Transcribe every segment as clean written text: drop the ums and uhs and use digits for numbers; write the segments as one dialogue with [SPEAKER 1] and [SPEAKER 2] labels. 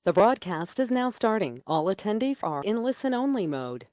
[SPEAKER 1] The broadcast is now starting. All attendees are in listen-only mode.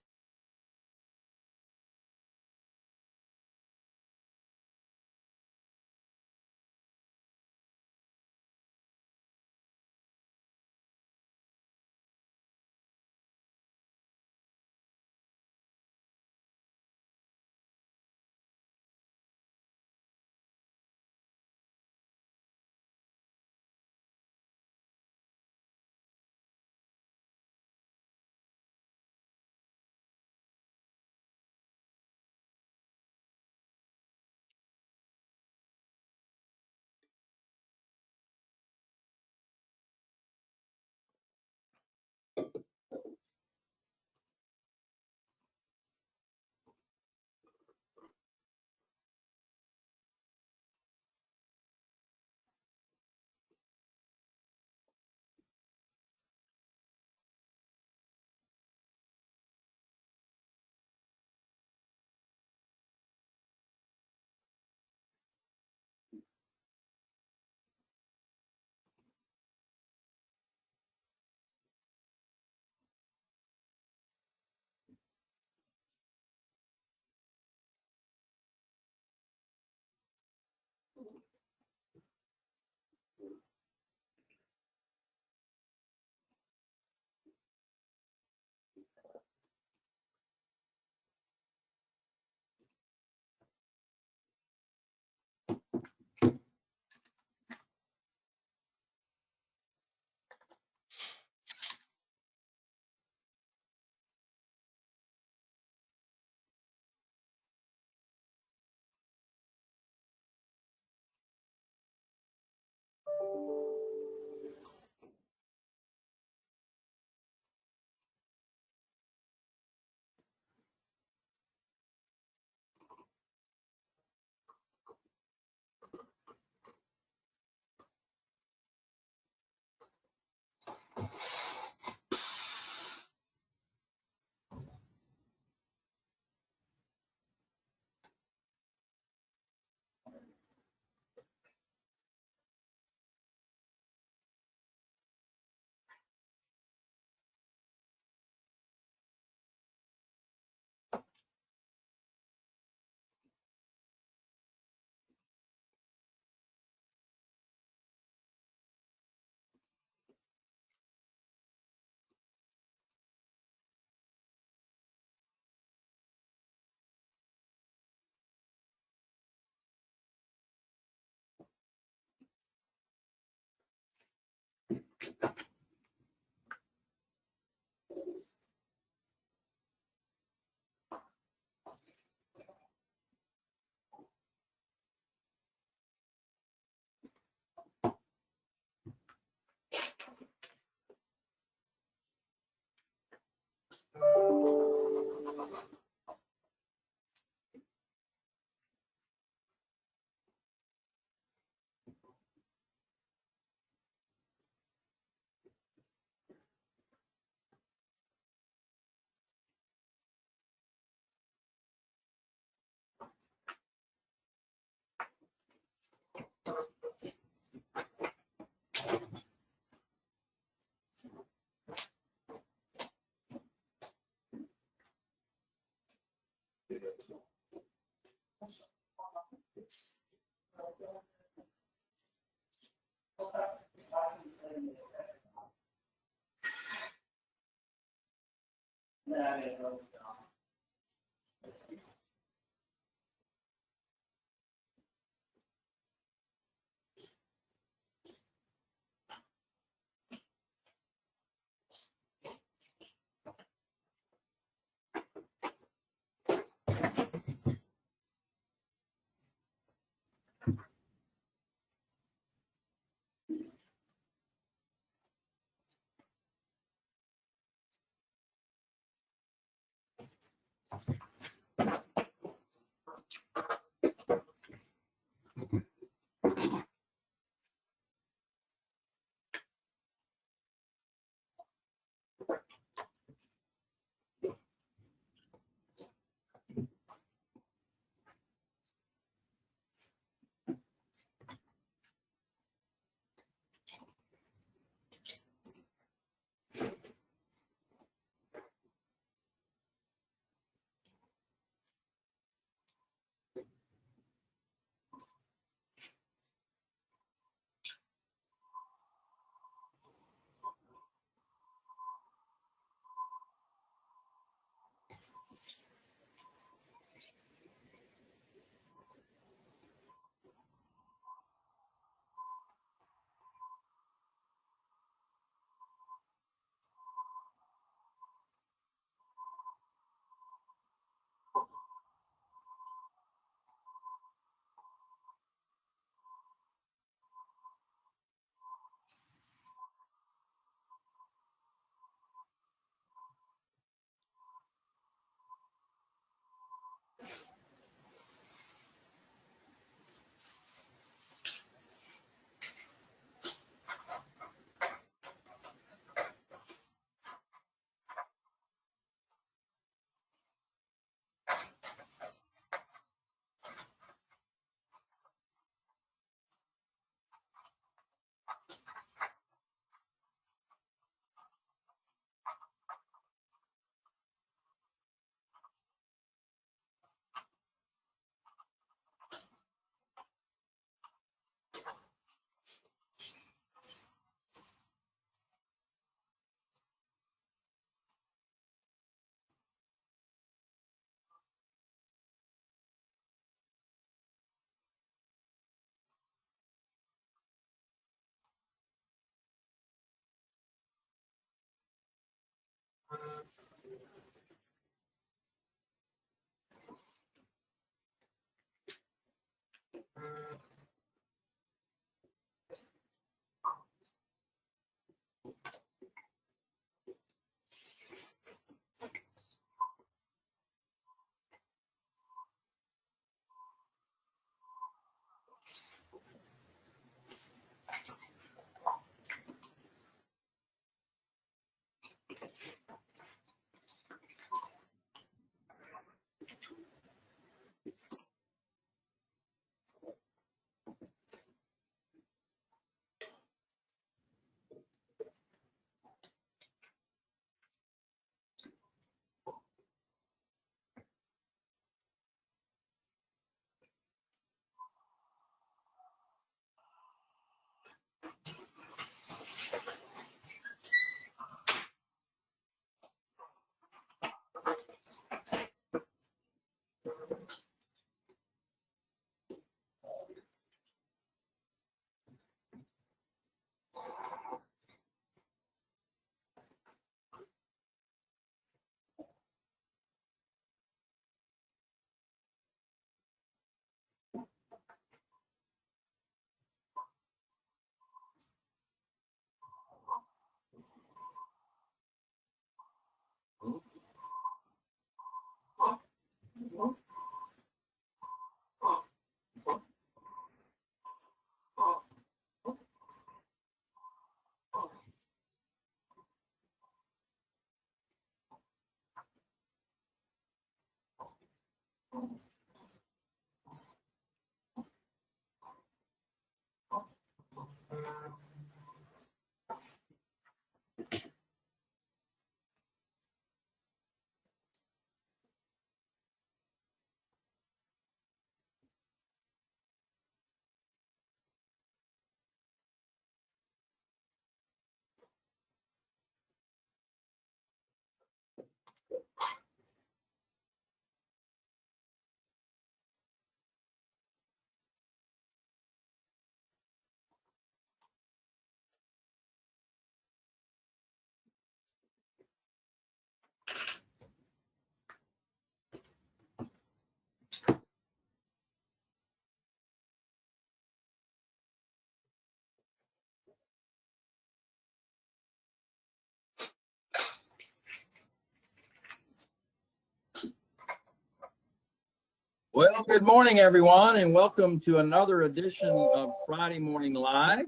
[SPEAKER 2] Well, good morning, everyone, and welcome to another edition of Friday Morning Live.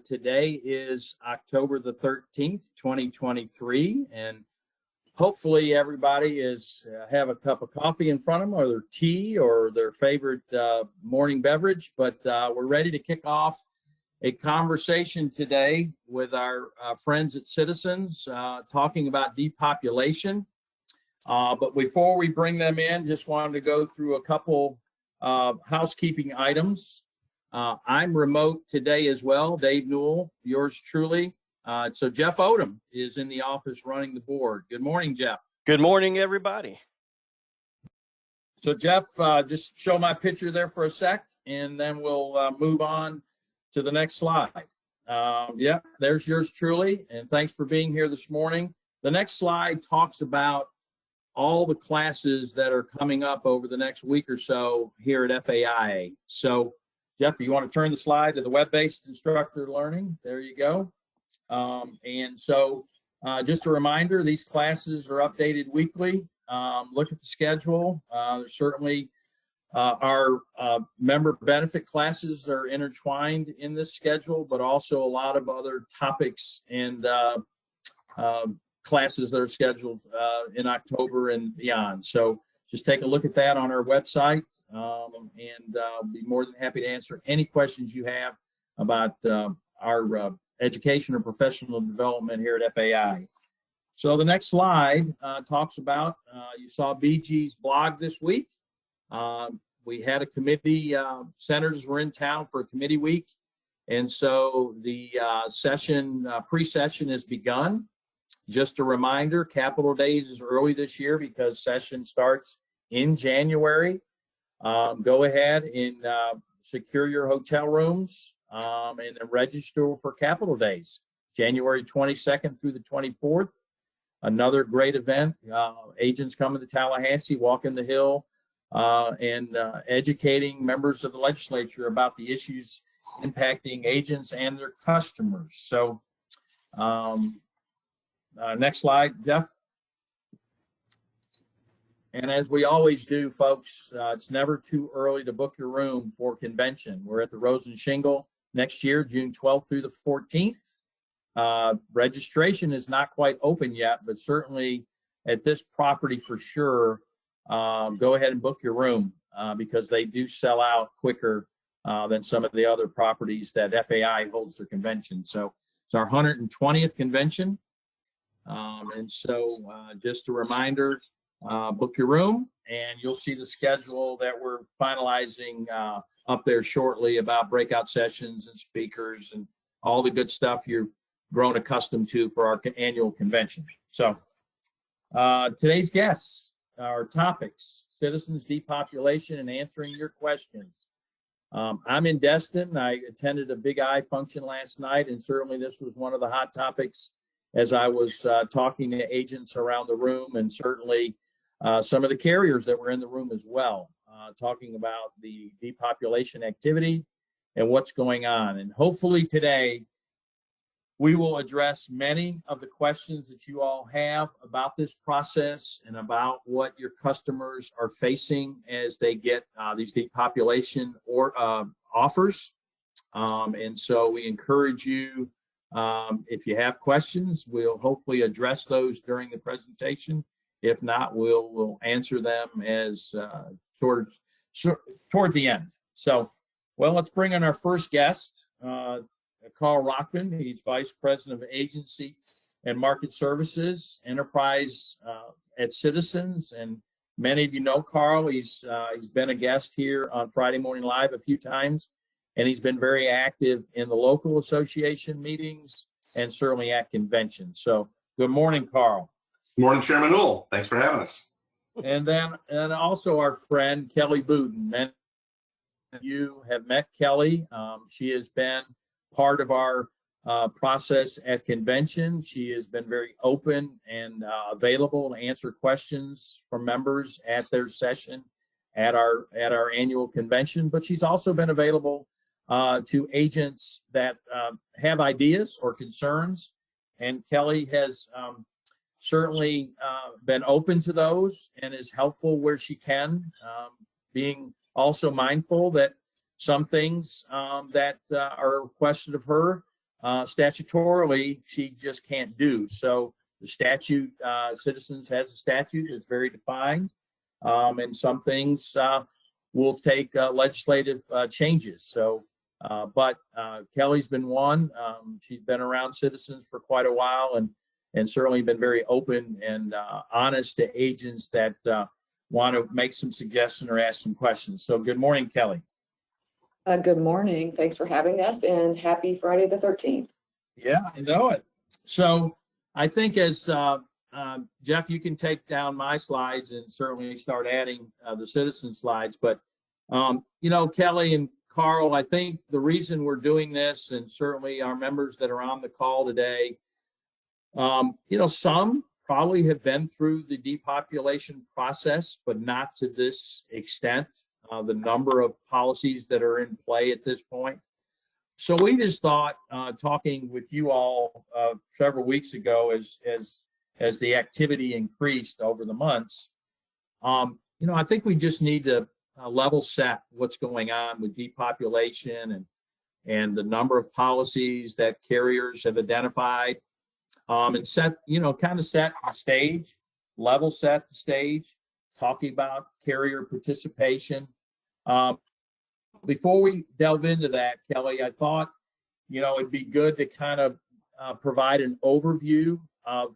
[SPEAKER 2] Today is October the 13th, 2023, and hopefully everybody is have a cup of coffee in front of them or their tea or their favorite morning beverage, but we're ready to kick off a conversation today with our friends at Citizens talking about depopulation. But before we bring them in, just wanted to go through a couple housekeeping items. I'm remote today as well, Dave Newell, yours truly. So Jeff Odom is in the office running the board. Good morning, Jeff.
[SPEAKER 3] Good morning, everybody.
[SPEAKER 2] So Jeff, just show my picture there for a sec, and then we'll move on to the next slide. Yeah, there's yours truly, and thanks for being here this morning. The next slide talks about all the classes that are coming up over the next week or so here at FAIA. So, Jeff, you want to turn the slide to the web-based instructor learning? There you go. Just a reminder, these classes are updated weekly. Look at the schedule. There's certainly our member benefit classes are intertwined in this schedule, but also a lot of other topics and classes that are scheduled in October and beyond. So just take a look at that on our website, and be more than happy to answer any questions you have about our education or professional development here at FAI. So the next slide talks about, you saw BG's blog this week. We had a committee, senators were in town for a committee week. And so the pre-session has begun. Just a reminder, Capitol Days is early this year because session starts in January. Go ahead and secure your hotel rooms and then register for Capitol Days, January 22nd through the 24th. another great event. Agents coming to Tallahassee, walking the Hill, and educating members of the legislature about the issues impacting agents and their customers. So next slide, Jeff. And as we always do, folks, it's never too early to book your room for convention. We're at the Rose and Shingle next year, June 12th through the 14th. Registration is not quite open yet, but certainly at this property for sure, go ahead and book your room because they do sell out quicker than some of the other properties that FAI holds their convention. So it's our 120th convention. And so just a reminder, book your room, and you'll see the schedule that we're finalizing up there shortly about breakout sessions and speakers and all the good stuff you've grown accustomed to for our annual convention. So today's guests, our topics: citizens, depopulation, and answering your questions. I'm in Destin. I attended a Big I function last night, and certainly this was one of the hot topics as I was talking to agents around the room, and certainly some of the carriers that were in the room as well, talking about the depopulation activity and what's going on. And hopefully today we will address many of the questions that you all have about this process and about what your customers are facing as they get these depopulation or offers. And so we encourage you, if you have questions, we'll hopefully address those during the presentation. If not, we'll answer them as toward the end. So, well, let's bring in our first guest, Carl Rockman. He's Vice President of Agency and Market Services Enterprise at Citizens. And many of you know Carl. He's been a guest here on Friday Morning Live a few times, and he's been very active in the local association meetings and certainly at conventions. So, good morning, Carl.
[SPEAKER 3] Good morning, Chairman Newell. Thanks for having us.
[SPEAKER 2] And also our friend Kelly Booten. Many of you have met Kelly. She has been part of our process at convention. She has been very open and available to answer questions from members at their session at our annual convention. But she's also been available to agents that have ideas or concerns. And Kelly has certainly been open to those and is helpful where she can, being also mindful that some things that are requested of her statutorily, she just can't do. So the statute, Citizens has a statute that's very defined, and some things will take legislative changes. So, but Kelly's been one. She's been around Citizens for quite a while, and certainly been very open and honest to agents that want to make some suggestions or ask some questions. So good morning, Kelly.
[SPEAKER 4] Good morning. Thanks for having us, and happy Friday the 13th.
[SPEAKER 2] Yeah, I know it. So I think as Jeff, you can take down my slides and certainly start adding the citizen slides. But, you know, Kelly and Carl, I think the reason we're doing this, and certainly our members that are on the call today, you know, some probably have been through the depopulation process, but not to this extent, the number of policies that are in play at this point. So we just thought, talking with you all several weeks ago as the activity increased over the months, you know, I think we just need to level set what's going on with depopulation and the number of policies that carriers have identified. And set, you know, kind of set the stage, level set the stage, talking about carrier participation. Before we delve into that, Kelly, I thought, you know, it'd be good to kind of provide an overview of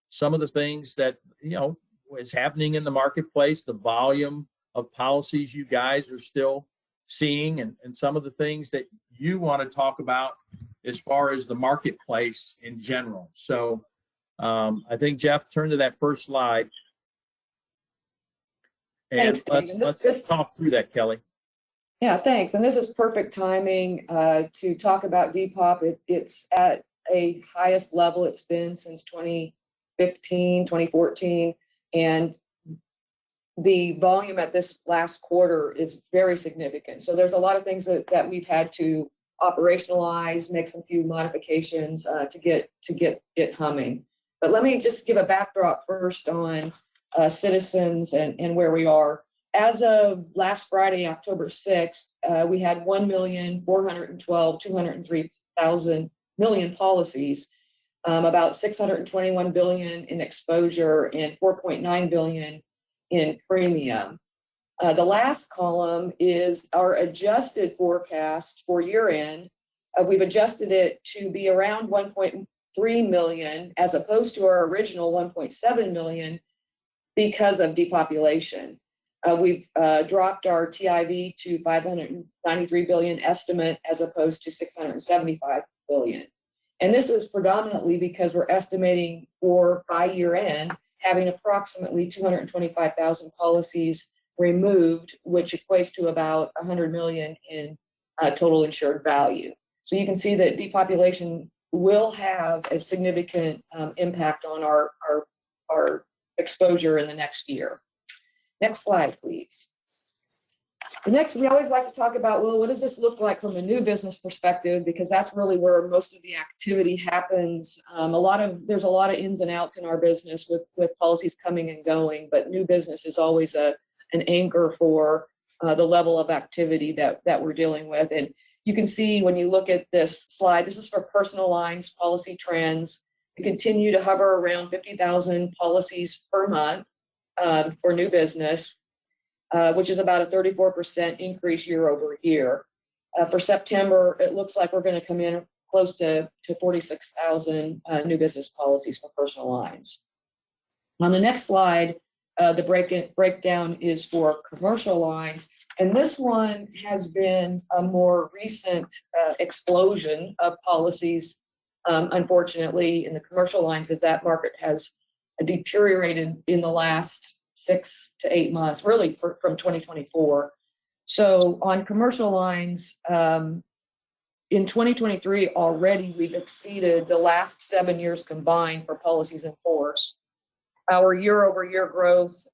[SPEAKER 2] some of the things that, you know, is happening in the marketplace, the volume of policies you guys are still seeing, and some of the things that you want to talk about as far as the marketplace in general. So I think, Jeff, turn to that first slide. And
[SPEAKER 4] Thanks,
[SPEAKER 2] let's talk through that, Kelly.
[SPEAKER 4] Yeah, thanks. And this is perfect timing to talk about Depop. It's at a highest level it's been since 2013. 2015, 2014, and the volume at this last quarter is very significant. So there's a lot of things that we've had to operationalize, make some few modifications to get it humming. But let me just give a backdrop first on Citizens and where we are. As of last Friday, October 6th, we had 1,412,203 million policies, about 621 billion in exposure and 4.9 billion in premium. The last column is our adjusted forecast for year end. We've adjusted it to be around 1.3 million as opposed to our original 1.7 million because of depopulation. We've dropped our TIV to 593 billion estimate as opposed to 675 billion. And this is predominantly because we're estimating for by year end having approximately 225,000 policies removed, which equates to about 100 million in total insured value. So you can see that depopulation will have a significant impact on our exposure in the next year. Next slide, please. Next, we always like to talk about, well, what does this look like from a new business perspective? Because that's really where most of the activity happens. There's a lot of ins and outs in our business with policies coming and going, but new business is always an anchor for the level of activity that we're dealing with. And you can see when you look at this slide, this is for personal lines policy trends. We continue to hover around 50,000 policies per month for new business, which is about a 34% increase year over year. For September, it looks like we're going to come in close to 46,000 new business policies for personal lines. On the next slide, the breakdown is for commercial lines. And this one has been a more recent explosion of policies, unfortunately, in the commercial lines, as that market has deteriorated in the last 6 to 8 months, really from 2024. So on commercial lines, in 2023 already, we've exceeded the last 7 years combined for policies in force. Our year-over-year growth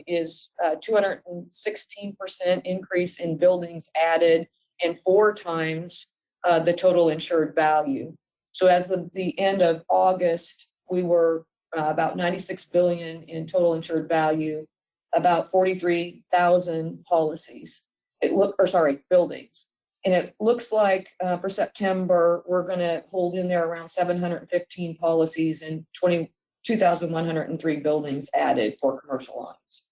[SPEAKER 4] is 216% increase in buildings added and 4 times the total insured value. So as of the end of August, we were about 96 billion in total insured value, about 43,000 policies. Buildings. And it looks like for September, we're going to hold in there around 715 policies and 2,103 buildings added for commercial lines.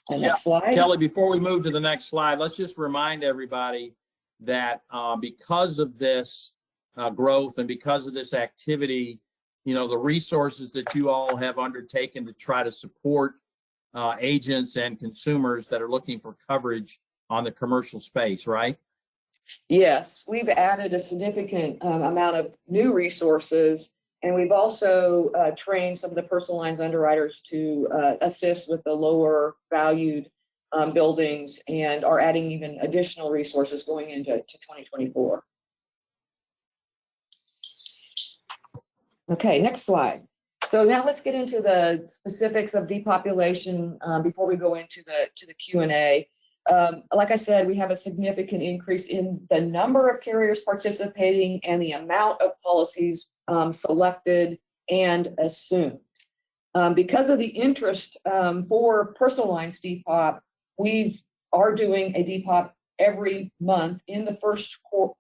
[SPEAKER 4] And next slide.
[SPEAKER 2] Kelly, before we move to the next slide, let's just remind everybody that because of this growth and because of this activity, the resources that you all have undertaken to try to support agents and consumers that are looking for coverage on the commercial space, right?
[SPEAKER 4] Yes, we've added a significant amount of new resources, and we've also trained some of the personal lines underwriters to assist with the lower valued buildings, and are adding even additional resources going into 2024. Okay, next slide. So now let's get into the specifics of depopulation before we go into the Q&A. Like I said, we have a significant increase in the number of carriers participating and the amount of policies selected and assumed. Because of the interest for personal lines depop, we are doing a depop every month in the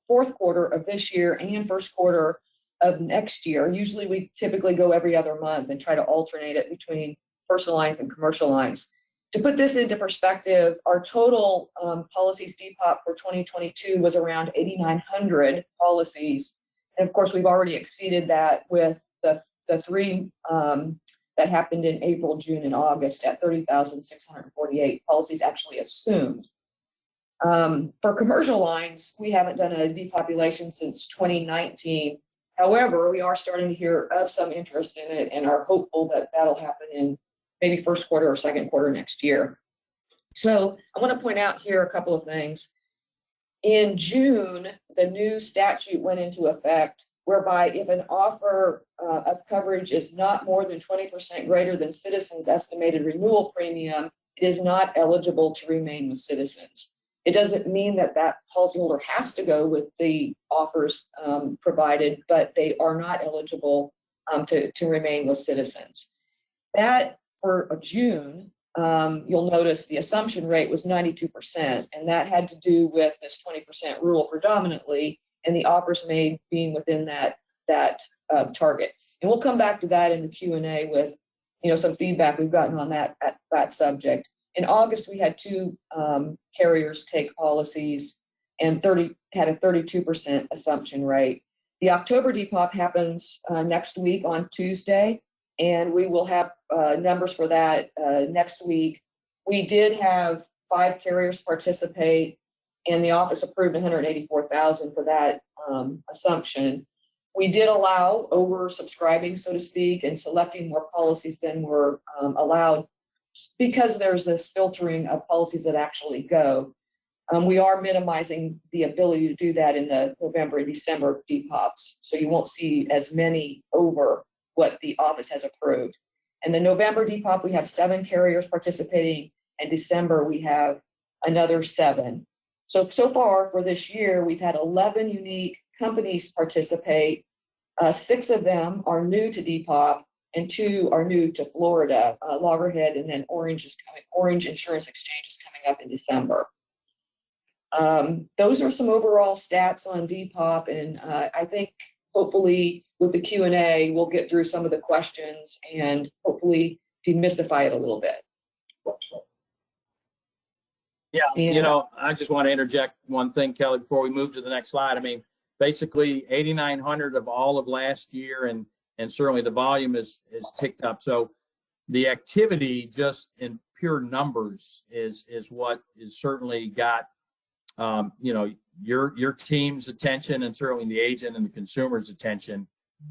[SPEAKER 4] fourth quarter of this year and first quarter of next year. Usually we typically go every other month and try to alternate it between personal lines and commercial lines. To put this into perspective, our total policies depop for 2022 was around 8,900 policies. And of course, we've already exceeded that with the 3 that happened in April, June, and August at 30,648 policies actually assumed. For commercial lines, we haven't done a depopulation since 2019. However, we are starting to hear of some interest in it and are hopeful that that'll happen in maybe first quarter or second quarter next year. So I want to point out here a couple of things. In June, the new statute went into effect whereby if an offer of coverage is not more than 20% greater than Citizens' estimated renewal premium, it is not eligible to remain with Citizens. It doesn't mean that that policyholder has to go with the offers provided, but they are not eligible to remain with Citizens. That for June, you'll notice the assumption rate was 92%, and that had to do with this 20% rule predominantly, and the offers made being within that target. And we'll come back to that in the Q&A with some feedback we've gotten on that subject. In August, we had 2 carriers take policies and had a 32% assumption rate. The October depop happens next week on Tuesday, and we will have numbers for that next week. We did have 5 carriers participate, and the office approved $184,000 for that assumption. We did allow oversubscribing, so to speak, and selecting more policies than were allowed because there's this filtering of policies that actually go. We are minimizing the ability to do that in the November and December depops, so you won't see as many over what the office has approved. In the November depop, we have 7 carriers participating, and December we have another 7. So far for this year, we've had 11 unique companies participate. 6 of them are new to depop, and 2 are new to Florida. Loggerhead and then Orange Insurance Exchange is coming up in December. Those are some overall stats on depop, and I think hopefully with the Q&A, we'll get through some of the questions and hopefully demystify it a little bit.
[SPEAKER 2] Yeah, I just want to interject one thing, Kelly, before we move to the next slide. I mean, basically 8,900 of all of last year, and certainly the volume is ticked up. So the activity just in pure numbers is what is certainly got your team's attention, and certainly the agent and the consumer's attention.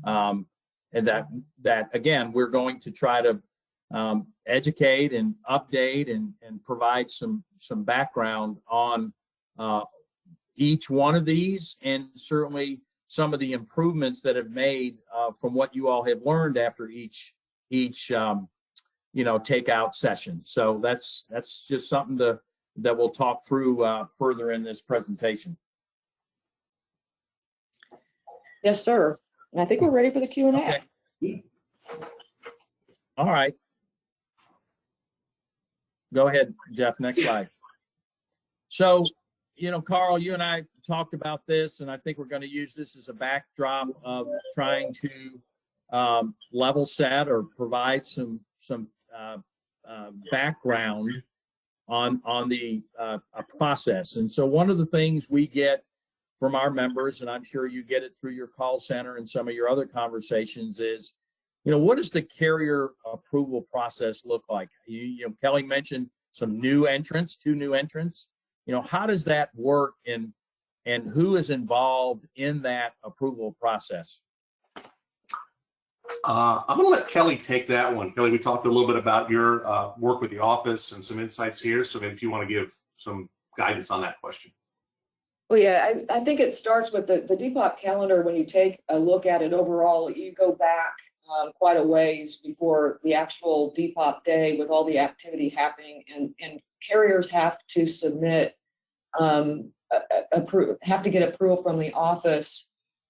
[SPEAKER 2] And that again, we're going to try to educate and update and provide some background on each one of these, and certainly some of the improvements that have made from what you all have learned after each takeout session. So that's just something that we'll talk through further in this presentation.
[SPEAKER 4] Yes, sir. And I think we're ready for the Q&A.
[SPEAKER 2] Okay. All right. Go ahead, Jeff. Next slide. So, Carl, you and I talked about this, and I think we're going to use this as a backdrop of trying to level set or provide some background on the process. And so one of the things we get from our members, and I'm sure you get it through your call center and some of your other conversations, is, what does the carrier approval process look like? Kelly mentioned some new entrants, 2 new entrants. How does that work, and who is involved in that approval process?
[SPEAKER 3] I'm going to let Kelly take that one. Kelly, we talked a little bit about your work with the office and some insights here. So maybe if you want to give some guidance on that question.
[SPEAKER 4] Well, yeah, I think it starts with the depop calendar. When you take a look at it overall, you go back quite a ways before the actual depop day with all the activity happening, and carriers have to submit, have to get approval from the office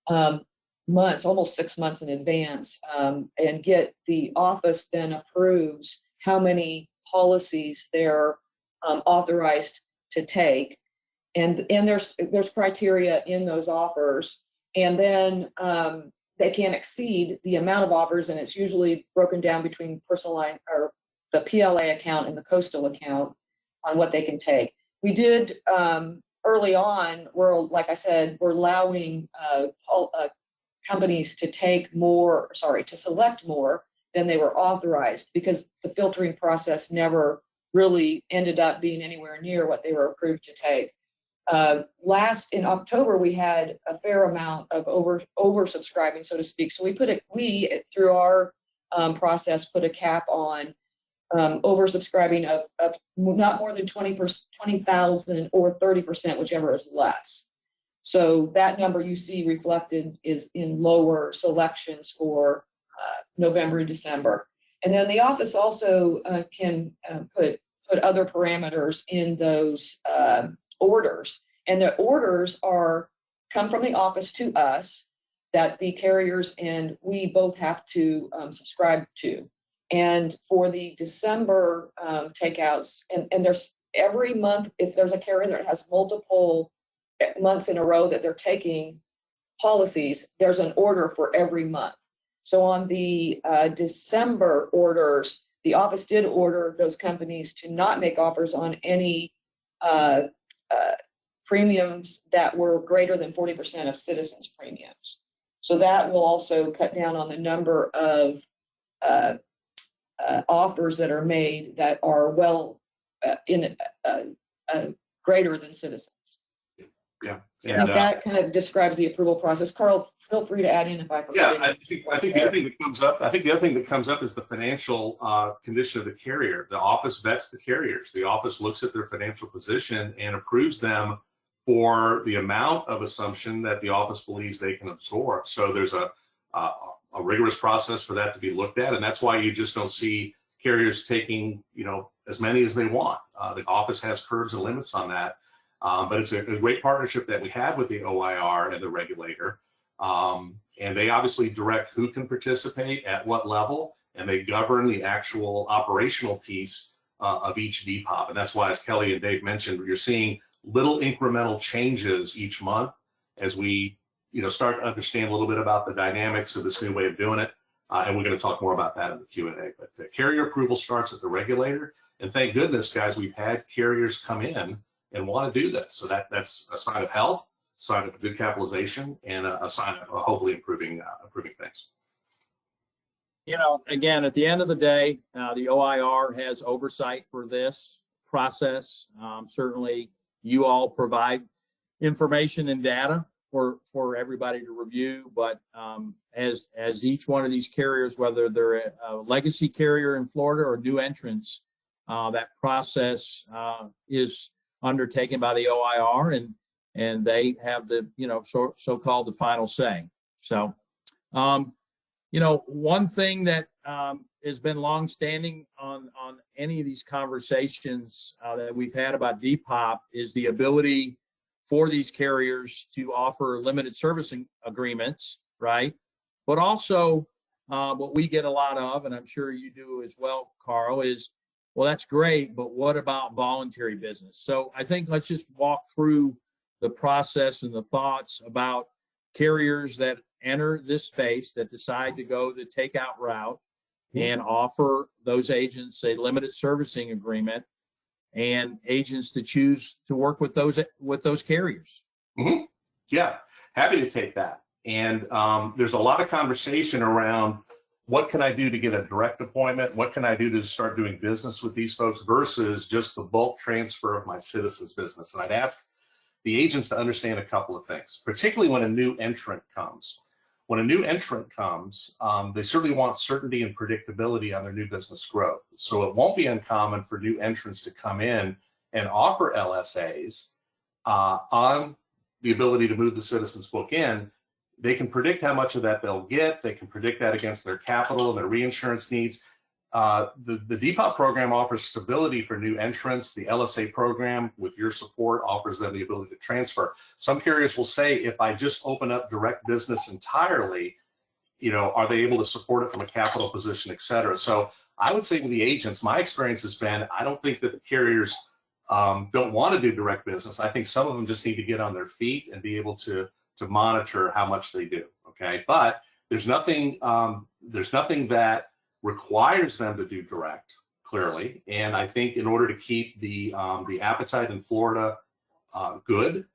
[SPEAKER 4] almost 6 months in advance, and get the office then approves how many policies they're authorized to take. And there's criteria in those offers, and then they can't exceed the amount of offers, and it's usually broken down between personal line or the PLA account and the coastal account on what they can take. We did early on, like I said, we're allowing companies to select more than they were authorized, because the filtering process never really ended up being anywhere near what they were approved to take. In October, we had a fair amount of oversubscribing, so to speak. So we through our process put a cap on oversubscribing of not more than 20,000 or 30%, whichever is less. So that number you see reflected is in lower selections for November and December. And then the office also can put other parameters in those orders. And the orders come from the office to us that the carriers and we both have to subscribe to. And for the December takeouts, and there's every month, if there's a carrier that has multiple months in a row that they're taking policies, there's an order for every month. So on the December orders, the office did order those companies to not make offers on any premiums that were greater than 40% of Citizens premiums. So that will also cut down on the number of offers that are made that are greater than Citizens.
[SPEAKER 3] Yeah.
[SPEAKER 4] I think that kind of describes the approval process. Carl, feel free to add in if I forget.
[SPEAKER 3] Yeah, I think the other thing that comes up. I think the other thing that comes up is the financial condition of the carrier. The office vets the carriers. The office looks at their financial position and approves them for the amount of assumption that the office believes they can absorb. So there's a rigorous process for that to be looked at, and that's why you just don't see carriers taking as many as they want. The office has curbs and limits on that. But it's a great partnership that we have with the OIR and the regulator. And they obviously direct who can participate at what level, and they govern the actual operational piece of each DPOP. And that's why, as Kelly and Dave mentioned, you're seeing little incremental changes each month as we start to understand a little bit about the dynamics of this new way of doing it. And we're going to talk more about that in the Q&A. But the carrier approval starts at the regulator. And thank goodness, guys, we've had carriers come in and want to do this. So that's a sign of health, a sign of good capitalization, and a sign of hopefully improving things.
[SPEAKER 2] Again, at the end of the day, the OIR has oversight for this process. Certainly, you all provide information and data for everybody to review, but as each one of these carriers, whether they're a legacy carrier in Florida or new entrants, that process is undertaken by the OIR, and they have the so-called the final say. So one thing that has been longstanding on any of these conversations that we've had about DPOP is the ability for these carriers to offer limited servicing agreements, right? But also what we get a lot of, and I'm sure you do as well, Carl, is, well, that's great, but what about voluntary business? So I think let's just walk through the process and the thoughts about carriers that enter this space, that decide to go the takeout route and offer those agents a limited servicing agreement, and agents to choose to work with those carriers.
[SPEAKER 3] Mm-hmm. Yeah, happy to take that. And there's a lot of conversation around what can I do to get a direct appointment? What can I do to start doing business with these folks versus just the bulk transfer of my Citizens business? And I'd ask the agents to understand a couple of things, particularly when a new entrant comes. When a new entrant comes, they certainly want certainty and predictability on their new business growth. So it won't be uncommon for new entrants to come in and offer LSAs on the ability to move the Citizens book in. They can predict how much of that they'll get. They can predict that against their capital and their reinsurance needs. The DPOP program offers stability for new entrants. The LSA program, with your support, offers them the ability to transfer. Some carriers will say, if I just open up direct business entirely, are they able to support it from a capital position, et cetera? So I would say with the agents, my experience has been, I don't think that the carriers don't want to do direct business. I think some of them just need to get on their feet and be able to monitor how much they do. Okay, but there's nothing that requires them to do direct, clearly. And I think in order to keep the appetite in Florida good,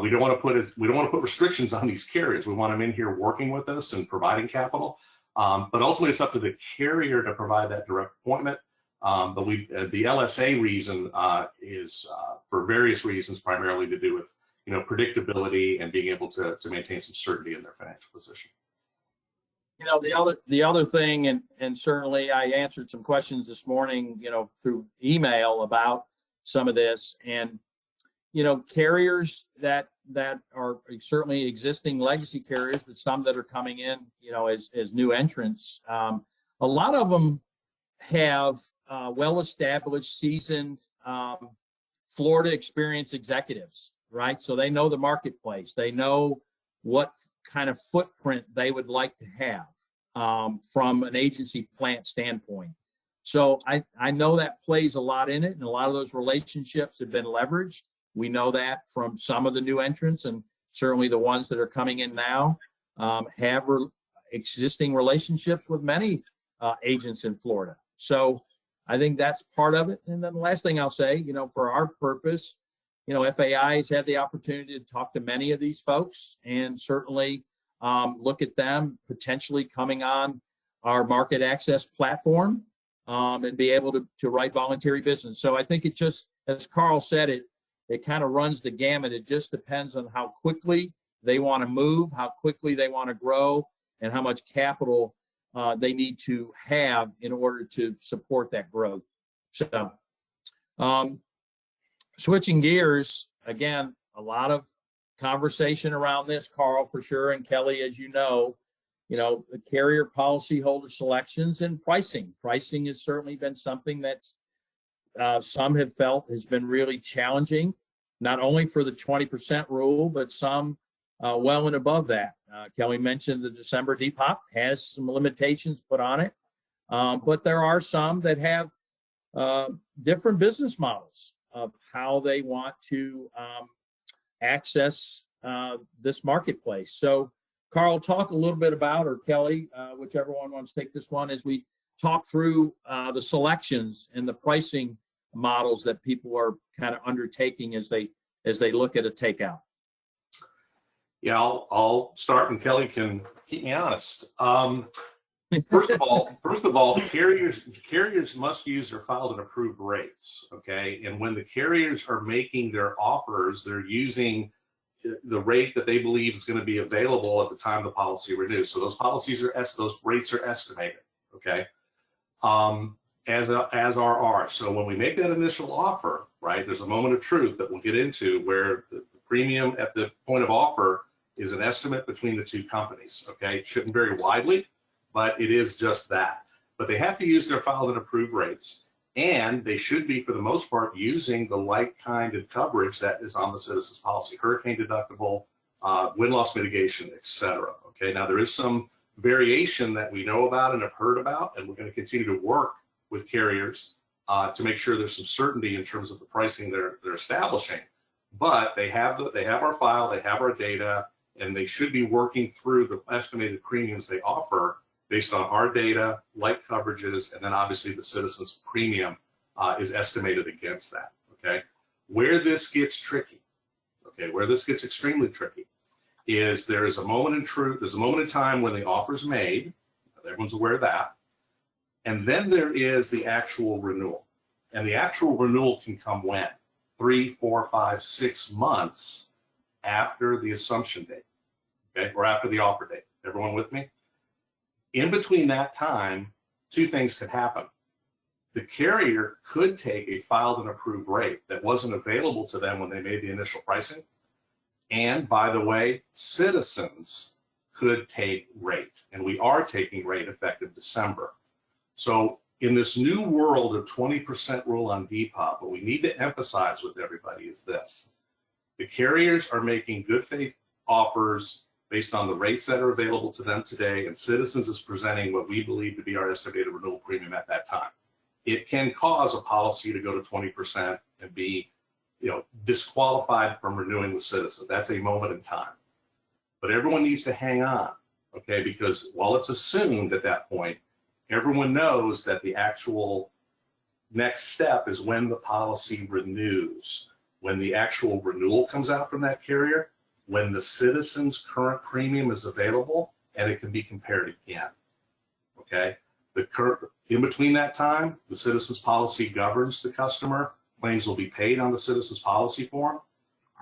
[SPEAKER 3] we don't want to put restrictions on these carriers. We want them in here working with us and providing capital. But ultimately, it's up to the carrier to provide that direct appointment. But the LSA reason is for various reasons, primarily to do with predictability and being able to maintain some certainty in their financial position.
[SPEAKER 2] The other thing, and certainly I answered some questions this morning, through email about some of this, and carriers that are certainly existing legacy carriers, but some that are coming in, as new entrants. A lot of them have well-established, seasoned Florida experience executives, right? So they know the marketplace. They know what kind of footprint they would like to have from an agency plant standpoint. So I know that plays a lot in it, and a lot of those relationships have been leveraged. We know that from some of the new entrants, and certainly the ones that are coming in now have existing relationships with many agents in Florida. So I think that's part of it. And then the last thing I'll say, for our purpose, FAI has had the opportunity to talk to many of these folks, and certainly look at them potentially coming on our market access platform and be able to write voluntary business. So I think it just, as Carl said, it kind of runs the gamut. It just depends on how quickly they want to move, how quickly they want to grow, and how much capital they need to have in order to support that growth. So switching gears, again, a lot of conversation around this, Carl, for sure, and Kelly, as the carrier policyholder selections and pricing. Pricing has certainly been something that's some have felt has been really challenging, not only for the 20% rule, but some well and above that. Kelly mentioned the December depop has some limitations put on it, but there are some that have different business models of how they want to access this marketplace. So Carl, talk a little bit about, or Kelly, whichever one wants to take this one, as we talk through the selections and the pricing models that people are kind of undertaking as they look at a takeout.
[SPEAKER 3] Yeah, I'll start, and Kelly can keep me honest. First of all, carriers must use their filed and approved rates. Okay, and when the carriers are making their offers, they're using the rate that they believe is going to be available at the time the policy renews. So those those rates are estimated. Okay, as are ours. So when we make that initial offer, right, there's a moment of truth that we'll get into where the premium at the point of offer is an estimate between the two companies. Okay, it shouldn't vary widely, but it is just that. But they have to use their filed and approved rates, and they should be, for the most part, using the like kind of coverage that is on the Citizens policy: hurricane deductible, wind loss mitigation, etc. Okay, now there is some variation that we know about and have heard about, and we're going to continue to work with carriers to make sure there's some certainty in terms of the pricing they're establishing. But they have our file, they have our data, and they should be working through the estimated premiums they offer based on our data, like coverages, and then obviously the Citizens premium is estimated against that. Okay, where this gets tricky, where this gets extremely tricky, is there is a moment in truth. There's a moment in time when the offer's made. Everyone's aware of that, and then there is the actual renewal, and the actual renewal can come when 3, 4, 5, 6 months after the assumption date, okay, or after the offer date. Everyone with me? In between that time, two things could happen. The carrier could take a filed and approved rate that wasn't available to them when they made the initial pricing. And by the way, Citizens could take rate, and we are taking rate effective December. So in this new world of 20% rule on depop, what we need to emphasize with everybody is this: the carriers are making good faith offers based on the rates that are available to them today, and Citizens is presenting what we believe to be our estimated renewal premium at that time. It can cause a policy to go to 20% and be, disqualified from renewing with Citizens. That's a moment in time. But everyone needs to hang on, okay? Because while it's assumed at that point, everyone knows that the actual next step is when the policy renews, when the actual renewal comes out from that carrier, when the Citizens current premium is available, and it can be compared again. Okay, in between that time, the Citizens policy governs the customer. Claims will be paid on the Citizens policy form.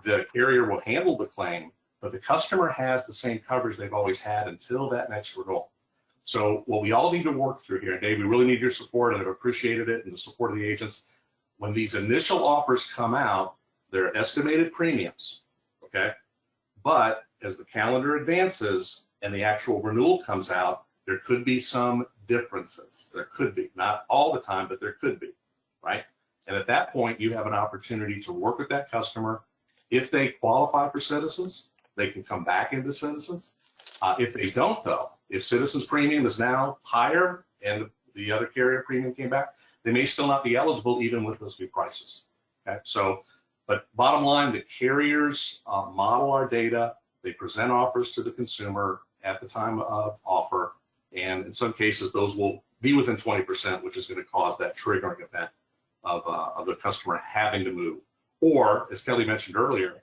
[SPEAKER 3] The carrier will handle the claim, but the customer has the same coverage they've always had until that next renewal. So what we all need to work through here, and Dave, we really need your support, and I've appreciated it, and the support of the agents. When these initial offers come out, They're estimated premiums, okay? But as the calendar advances and the actual renewal comes out, there could be some differences. There could be, not all the time, but there could be, right? And at that point, you have an opportunity to work with that customer. If they qualify for Citizens, they can come back into Citizens. If they don't, though, if Citizens premium is now higher and the other carrier premium came back, they may still not be eligible even with those new prices. Okay, so, but bottom line, the carriers model our data. They present offers to the consumer at the time of offer, and in some cases, those will be within 20%, which is going to cause that triggering event of the customer having to move. Or, as Kelly mentioned earlier,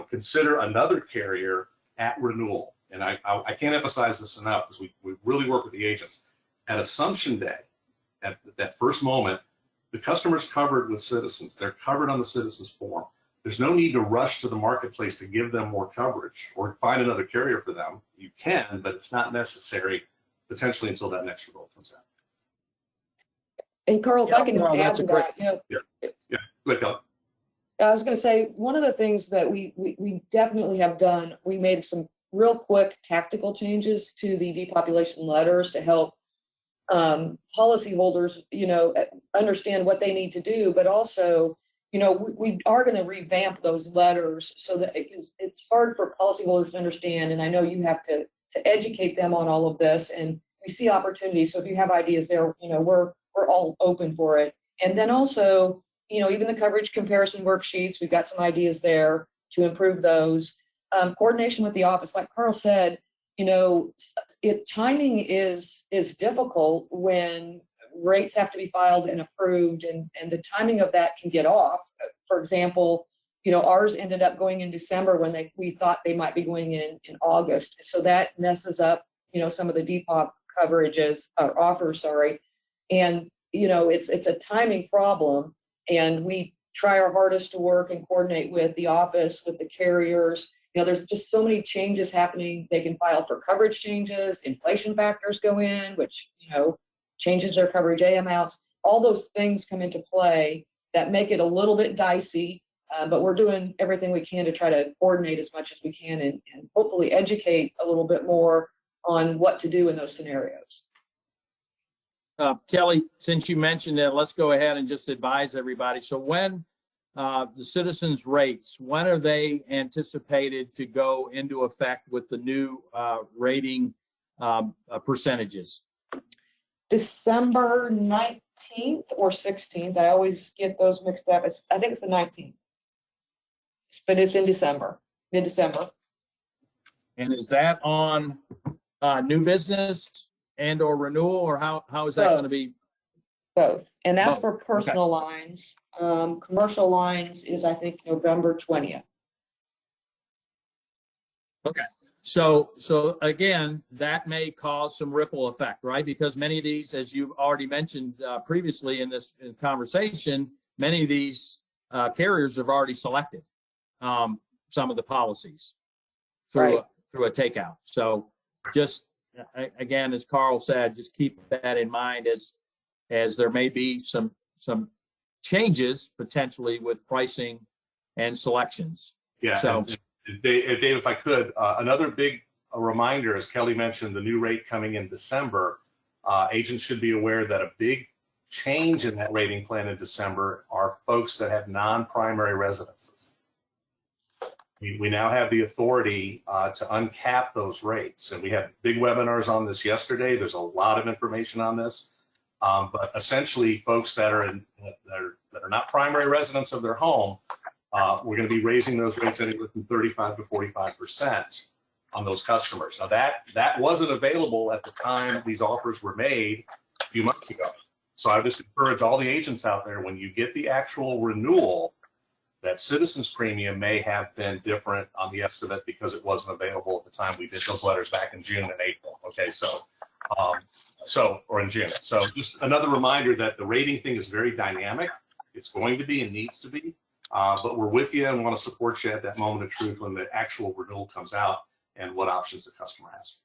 [SPEAKER 3] consider another carrier at renewal. And I can't emphasize this enough because we really work with the agents. At assumption day, at that first moment, the customer's covered with Citizens. They're covered on the Citizens form. There's no need to rush to the marketplace to give them more coverage or find another carrier for them. You can, but it's not necessary potentially until that next renewal comes out.
[SPEAKER 4] And Carl, if I can
[SPEAKER 2] Carl,
[SPEAKER 4] add
[SPEAKER 2] that's
[SPEAKER 4] to
[SPEAKER 2] a great-
[SPEAKER 4] that,
[SPEAKER 3] Yeah, go ahead, Kelly.
[SPEAKER 4] I was going to say, one of the things that we definitely have done, we made some real quick tactical changes to the depopulation letters to help policyholders, understand what they need to do, but also, we are going to revamp those letters so that it's hard for policyholders to understand. And I know you have to educate them on all of this, and we see opportunities. So if you have ideas there, we're all open for it. And then also, even the coverage comparison worksheets, we've got some ideas there to improve those. Coordination with the office, like Carl said, timing is difficult when rates have to be filed and approved, and the timing of that can get off. For example, ours ended up going in December when we thought they might be going in August. So that messes up, some of the depop coverages or offers, sorry. And, it's a timing problem, and we try our hardest to work and coordinate with the office, with the carriers. There's just so many changes happening. They can file for coverage changes, inflation factors go in, which, changes their coverage A amounts. All those things come into play that make it a little bit dicey, but we're doing everything we can to try to coordinate as much as we can and hopefully educate a little bit more on what to do in those scenarios.
[SPEAKER 2] Kelly, since you mentioned it, let's go ahead and just advise everybody. So when the Citizens rates, when are they anticipated to go into effect with the new rating percentages?
[SPEAKER 4] December 19th or 16th. I always get those mixed up. I think it's the 19th, but it's in December, mid-December.
[SPEAKER 2] And is that on new business and or renewal, or how is that going to be?
[SPEAKER 4] Both. And that's
[SPEAKER 2] Both.
[SPEAKER 4] for personal lines. Commercial lines is, I think, November 20th.
[SPEAKER 2] Okay. So again, that may cause some ripple effect, right? Because many of these, as you've already mentioned previously in this conversation, many of these carriers have already selected some of the policies through a takeout. So just again, as Carl said, just keep that in mind as there may be some changes potentially with pricing and selections.
[SPEAKER 3] Yeah.
[SPEAKER 2] So.
[SPEAKER 3] Dave, if I could, another big reminder, as Kelly mentioned, the new rate coming in December, agents should be aware that a big change in that rating plan in December are folks that have non-primary residences. We now have the authority to uncap those rates, and we had big webinars on this yesterday. There's a lot of information on this, but essentially folks that are not primary residents of their home, we're going to be raising those rates anywhere from 35 to 45% on those customers. Now that wasn't available at the time these offers were made a few months ago. So I just encourage all the agents out there, when you get the actual renewal, that Citizens premium may have been different on the estimate because it wasn't available at the time we did those letters back in June and April. Okay, or in June. So just another reminder that the rating thing is very dynamic. It's going to be and needs to be. But we're with you and want to support you at that moment of truth when the actual renewal comes out and what options the customer has.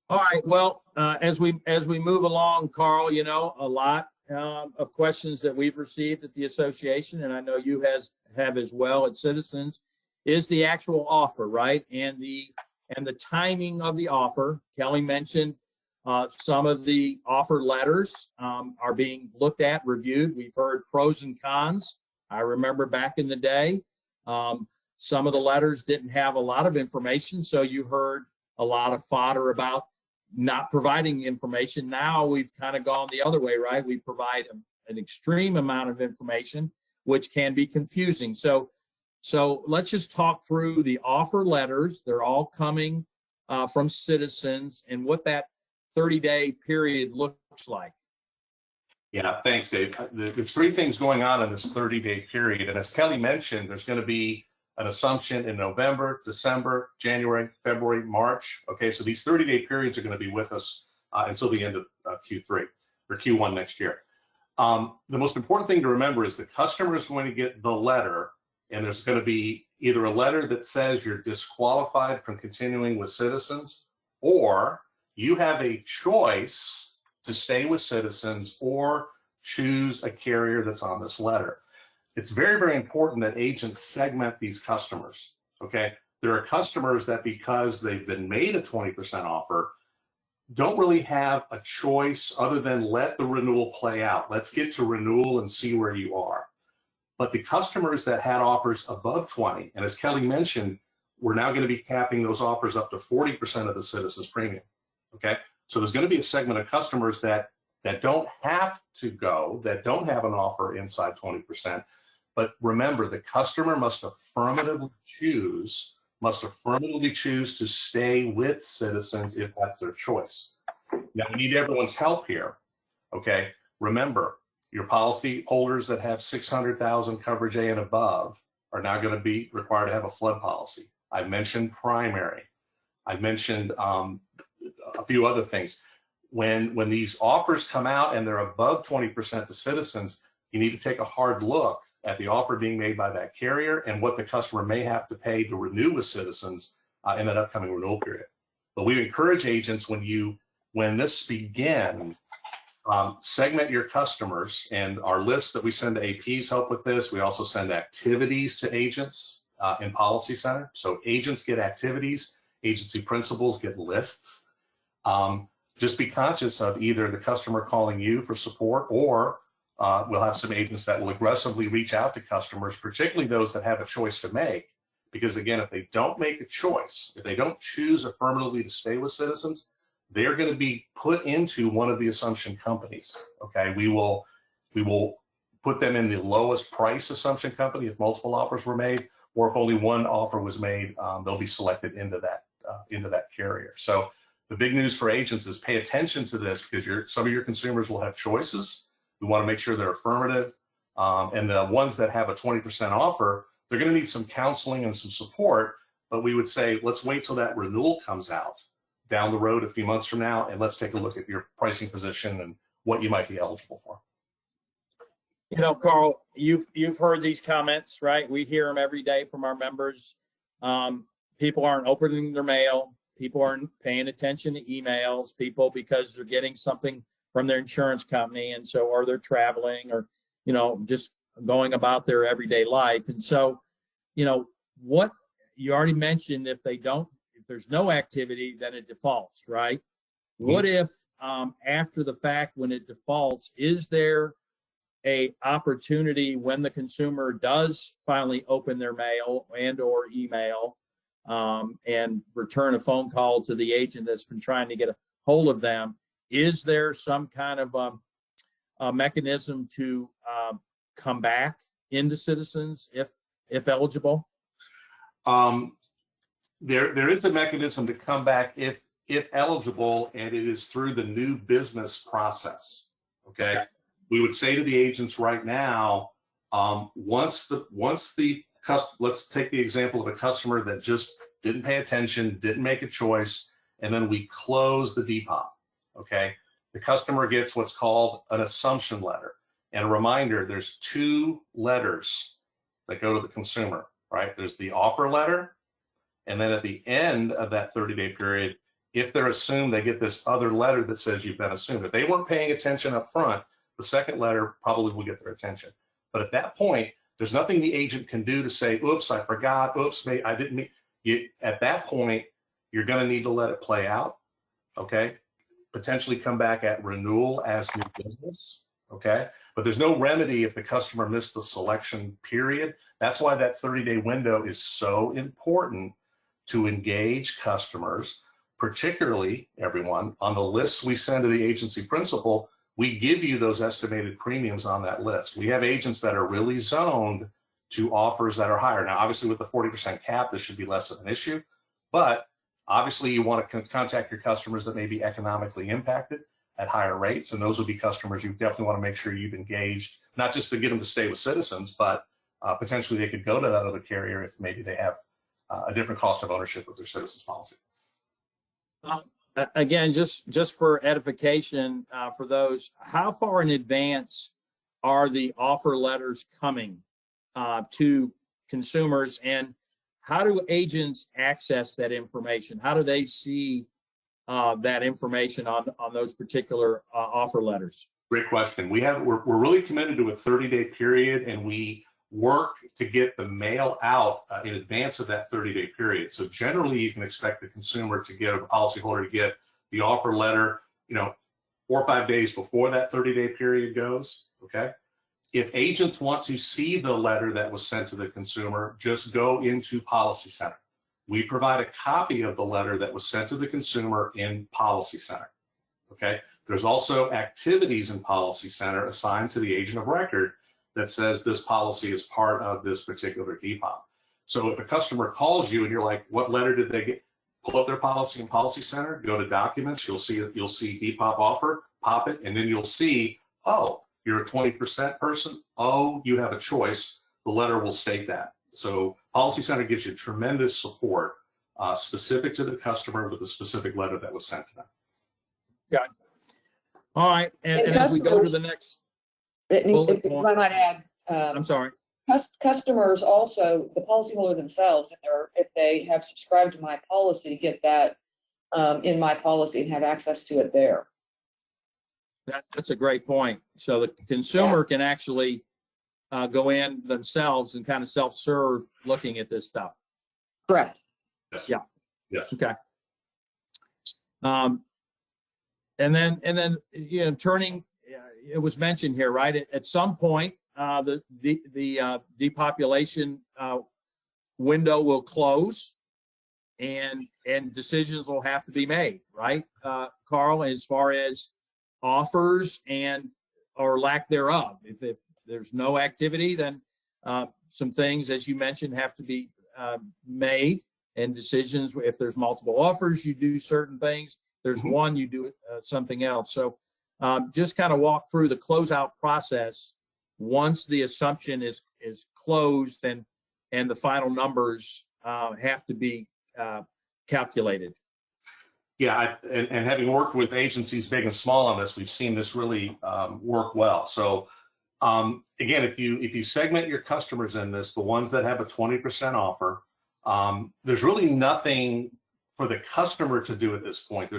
[SPEAKER 3] All
[SPEAKER 2] right. Well, as we move along, Carl, a lot of questions that we've received at the association, and I know you have as well at Citizens, is the actual offer, right? And the timing of the offer. Kelly mentioned some of the offer letters are being looked at, reviewed. We've heard pros and cons. I remember back in the day, some of the letters didn't have a lot of information, so you heard a lot of fodder about not providing information. Now we've kind of gone the other way, right? We provide an extreme amount of information, which can be confusing. So let's just talk through the offer letters. They're all coming from Citizens and what that 30-day period looks like.
[SPEAKER 3] Yeah, thanks, Dave. There's three things going on in this 30-day period. And as Kelly mentioned, there's going to be an assumption in November, December, January, February, March. Okay, so these 30-day periods are going to be with us until the end of Q3 or Q1 next year. The most important thing to remember is the customer is going to get the letter, and there's going to be either a letter that says you're disqualified from continuing with Citizens, or you have a choice to stay with Citizens or choose a carrier that's on this letter. It's very, very important that agents segment these customers, okay? There are customers that, because they've been made a 20% offer, don't really have a choice other than let the renewal play out. Let's get to renewal and see where you are. But the customers that had offers above 20, and as Kelly mentioned, we're now going to be capping those offers up to 40% of the Citizens premium, okay? So there's going to be a segment of customers that don't have to go, that don't have an offer inside 20%. But remember, the customer must affirmatively choose to stay with Citizens if that's their choice. Now, we need everyone's help here, okay? Remember, your policy holders that have 600,000 coverage A and above are now going to be required to have a flood policy. I mentioned primary. I mentioned a few other things. When these offers come out and they're above 20% to Citizens, you need to take a hard look at the offer being made by that carrier and what the customer may have to pay to renew with Citizens in that upcoming renewal period. But we encourage agents, when this begins, segment your customers, and our lists that we send to APs help with this. We also send activities to agents in Policy Center. So agents get activities, agency principals get lists. Just be conscious of either the customer calling you for support, or we'll have some agents that will aggressively reach out to customers, particularly those that have a choice to make. Because again, if they don't make a choice, if they don't choose affirmatively to stay with Citizens, they're going to be put into one of the assumption companies. Okay, we will put them in the lowest price assumption company if multiple offers were made, or if only one offer was made, they'll be selected into that carrier. So the big news for agents is pay attention to this, because some of your consumers will have choices. We want to make sure they're affirmative. And the ones that have a 20% offer, they're going to need some counseling and some support. But we would say, let's wait till that renewal comes out down the road a few months from now, and let's take a look at your pricing position and what you might be eligible for.
[SPEAKER 2] You know, Carl, you've heard these comments, right? We hear them every day from our members. People aren't opening their mail. People aren't paying attention to emails. People, because they're getting something from their insurance company, and so, or they're traveling, or, you know, just going about their everyday life. And so, you know, what you already mentioned, if there's no activity, then it defaults, right? What if after the fact, when it defaults, is there a opportunity when the consumer does finally open their mail and or email and return a phone call to the agent that's been trying to get a hold of them? Is there some kind of a mechanism to come back into Citizens if eligible?
[SPEAKER 3] There is a mechanism to come back if eligible, and it is through the new business process. Okay. We would say to the agents right now, let's take the example of a customer that just didn't pay attention, didn't make a choice, and then we close the depop. Okay. The customer gets what's called an assumption letter. And a reminder, there's two letters that go to the consumer, right? There's the offer letter, and then at the end of that 30-day period, if they're assumed, they get this other letter that says you've been assumed. If they weren't paying attention up front, the second letter probably will get their attention. But at that point, there's nothing the agent can do to say, oops, I forgot, oops, I didn't mean. At that point, you're going to need to let it play out, okay? Potentially come back at renewal as new business, okay? But there's no remedy if the customer missed the selection period. That's why that 30-day window is so important to engage customers, particularly everyone on the lists we send to the agency principal. We give you those estimated premiums on that list. We have agents that are really zoned to offers that are higher. Now, obviously with the 40% cap, this should be less of an issue, but obviously you want to contact your customers that may be economically impacted at higher rates, and those would be customers you definitely want to make sure you've engaged, not just to get them to stay with Citizens, but potentially they could go to that other carrier if maybe they have a different cost of ownership with their Citizens policy.
[SPEAKER 2] Again, just for edification for those, how far in advance are the offer letters coming to consumers, and how do agents access that information? How do they see that information on those particular offer letters?
[SPEAKER 3] Great question. We're really committed to a 30-day period, and we work to get the mail out in advance of that 30-day period. So generally, you can expect the consumer to get, or the policyholder to get the offer letter, 4 or 5 days before that 30-day period goes. Okay. If agents want to see the letter that was sent to the consumer, just go into Policy Center. We provide a copy of the letter that was sent to the consumer in Policy Center. Okay. There's also activities in Policy Center assigned to the agent of record that says this policy is part of this particular DPOP. So if a customer calls you and you're like, what letter did they get? Pull up their policy in Policy Center, go to Documents, you'll see DPOP offer, pop it, and then you'll see, oh, you're a 20% person. Oh, you have a choice. The letter will state that. So Policy Center gives you tremendous support specific to the customer with a specific letter that was sent to them.
[SPEAKER 2] Got it. All right, and as we go to the next bullet
[SPEAKER 4] If
[SPEAKER 2] point,
[SPEAKER 4] I might add,
[SPEAKER 2] I'm sorry.
[SPEAKER 4] Customers also, the policyholder themselves, if they have subscribed to my policy, get that in my policy and have access to it there.
[SPEAKER 2] That's a great point. So the consumer can actually go in themselves and kind of self-serve looking at this stuff.
[SPEAKER 4] Correct.
[SPEAKER 2] Yeah.
[SPEAKER 3] Yes.
[SPEAKER 2] Okay. And then turning, it was mentioned here, right? At some point, the depopulation window will close, and decisions will have to be made, right, Carl, as far as offers or lack thereof. If there's no activity, then some things, as you mentioned, have to be made, and decisions. If there's multiple offers, you do certain things. If there's one, you do something else. So just kind of walk through the closeout process once the assumption is closed, and the final numbers have to be calculated.
[SPEAKER 3] Yeah, and having worked with agencies big and small on this, we've seen this really work well. So again, if you segment your customers in this, the ones that have a 20% offer, there's really nothing for the customer to do at this point.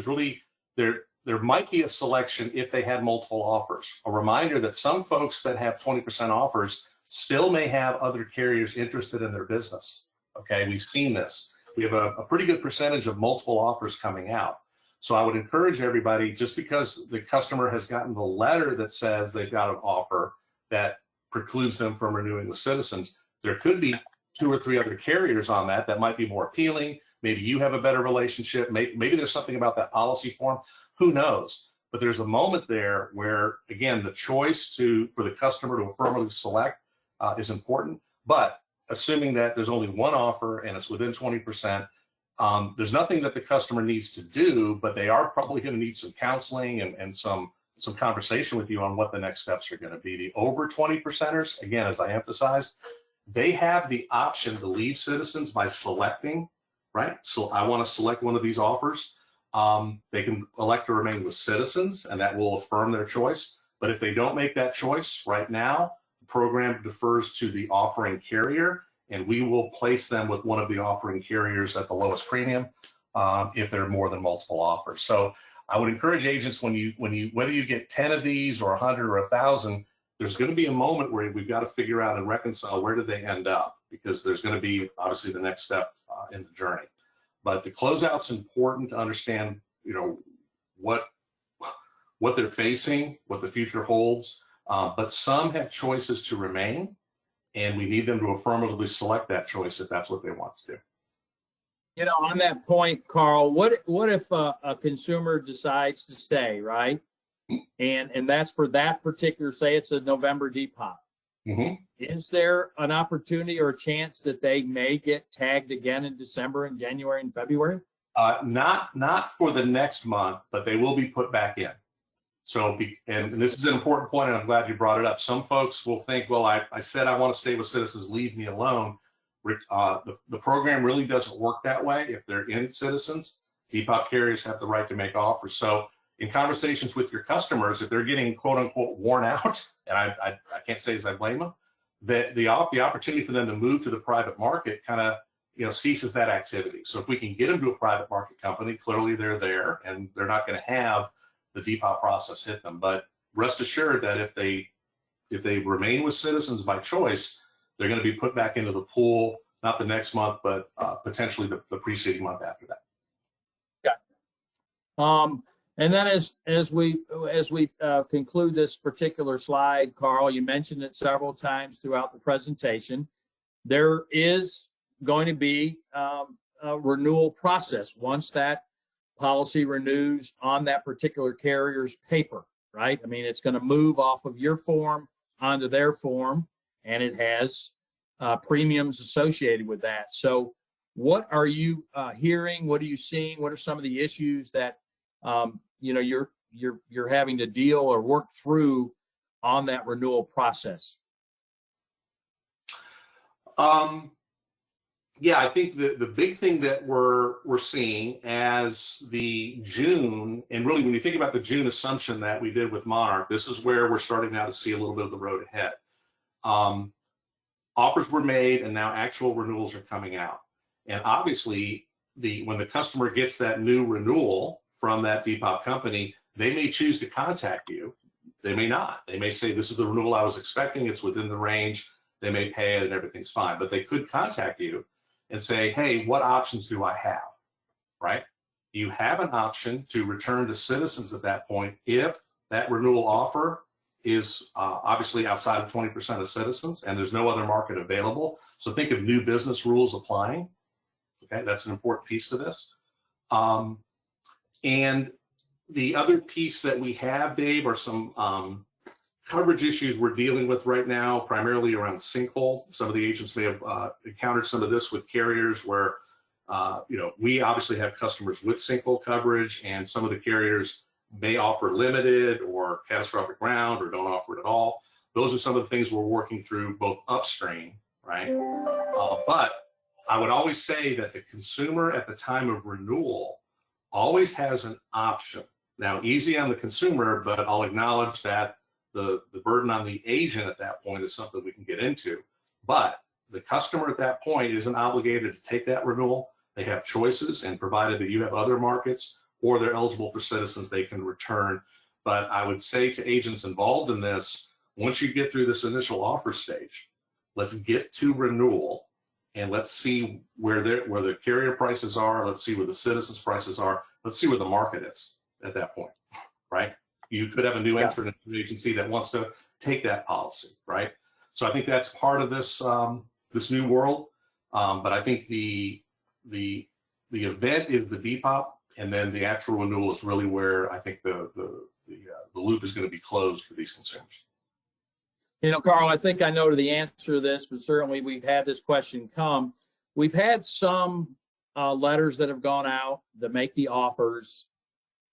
[SPEAKER 3] There might be a selection if they had multiple offers. A reminder that some folks that have 20% offers still may have other carriers interested in their business. Okay, we've seen this. We have a pretty good percentage of multiple offers coming out. So I would encourage everybody, just because the customer has gotten the letter that says they've got an offer that precludes them from renewing with Citizens, there could be 2 or 3 other carriers on that might be more appealing. Maybe you have a better relationship. Maybe there's something about that policy form. Who knows? But there's a moment there where, again, the choice for the customer to affirmatively select is important. But assuming that there's only one offer and it's within 20%, there's nothing that the customer needs to do, but they are probably going to need some counseling and some conversation with you on what the next steps are going to be. The over 20%ers, again, as I emphasized, they have the option to leave Citizens by selecting, right? So I want to select one of these offers. They can elect to remain with Citizens, and that will affirm their choice. But if they don't make that choice right now, the program defers to the offering carrier, and we will place them with one of the offering carriers at the lowest premium if there are more than multiple offers. So I would encourage agents whether you get 10 of these or 100 or 1,000, there's going to be a moment where we've got to figure out and reconcile where do they end up, because there's going to be obviously the next step in the journey. But the closeout's important to understand, what they're facing, what the future holds. But some have choices to remain, and we need them to affirmatively select that choice if that's what they want to do.
[SPEAKER 2] On that point, Carl, what if a consumer decides to stay, right? And that's for that particular, say it's a November depop.
[SPEAKER 3] Mm-hmm.
[SPEAKER 2] Is there an opportunity or a chance that they may get tagged again in December and January and February?
[SPEAKER 3] Not for the next month, but they will be put back in. So, and this is an important point, and I'm glad you brought it up. Some folks will think, well, I said I want to stay with Citizens, leave me alone. The program really doesn't work that way. If they're in Citizens, depop carriers have the right to make offers. So in conversations with your customers, if they're getting quote unquote worn out, and I can't say as I blame them, that the opportunity for them to move to the private market kind of ceases that activity. So if we can get them to a private market company, clearly they're there and they're not going to have the depop process hit them. But rest assured that if they remain with Citizens by choice, they're going to be put back into the pool, not the next month, but potentially the preceding month after that.
[SPEAKER 2] Yeah. And then as we conclude this particular slide, Carl, you mentioned it several times throughout the presentation. There is going to be a renewal process once that policy renews on that particular carrier's paper, right? I mean, it's going to move off of your form onto their form, and it has premiums associated with that. So what are you hearing? What are you seeing? What are some of the issues that you're having to deal or work through on that renewal process?
[SPEAKER 3] Yeah, I think the big thing that we're seeing as the June, and really when you think about the June assumption that we did with Monarch, this is where we're starting now to see a little bit of the road ahead. Offers were made and now actual renewals are coming out. And obviously, when the customer gets that new renewal from that depop company, they may choose to contact you. They may not. They may say, this is the renewal I was expecting. It's within the range. They may pay it and everything's fine. But they could contact you and say, hey, what options do I have, right? You have an option to return to Citizens at that point if that renewal offer is obviously outside of 20% of Citizens and there's no other market available. So think of new business rules applying. Okay, that's an important piece to this. And the other piece that we have, Dave, are some coverage issues we're dealing with right now, primarily around sinkhole. Some of the agents may have encountered some of this with carriers where, we obviously have customers with sinkhole coverage, and some of the carriers may offer limited or catastrophic round or don't offer it at all. Those are some of the things we're working through both upstream, right? But I would always say that the consumer at the time of renewal always has an option. Now, easy on the consumer, but I'll acknowledge that the burden on the agent at that point is something we can get into. But the customer at that point isn't obligated to take that renewal. They have choices, and provided that you have other markets or they're eligible for Citizens, they can return. But I would say to agents involved in this, once you get through this initial offer stage, let's get to renewal and let's see where the carrier prices are. Let's see where the Citizens prices are. Let's see where the market is at that point, right? You could have a new entrant into the agency that wants to take that policy, right? So I think that's part of this this new world. But I think the event is the depop, and then the actual renewal is really where I think the loop is going to be closed for these consumers.
[SPEAKER 2] Carl, I think I know the answer to this, but certainly we've had this question come. We've had some letters that have gone out that make the offers,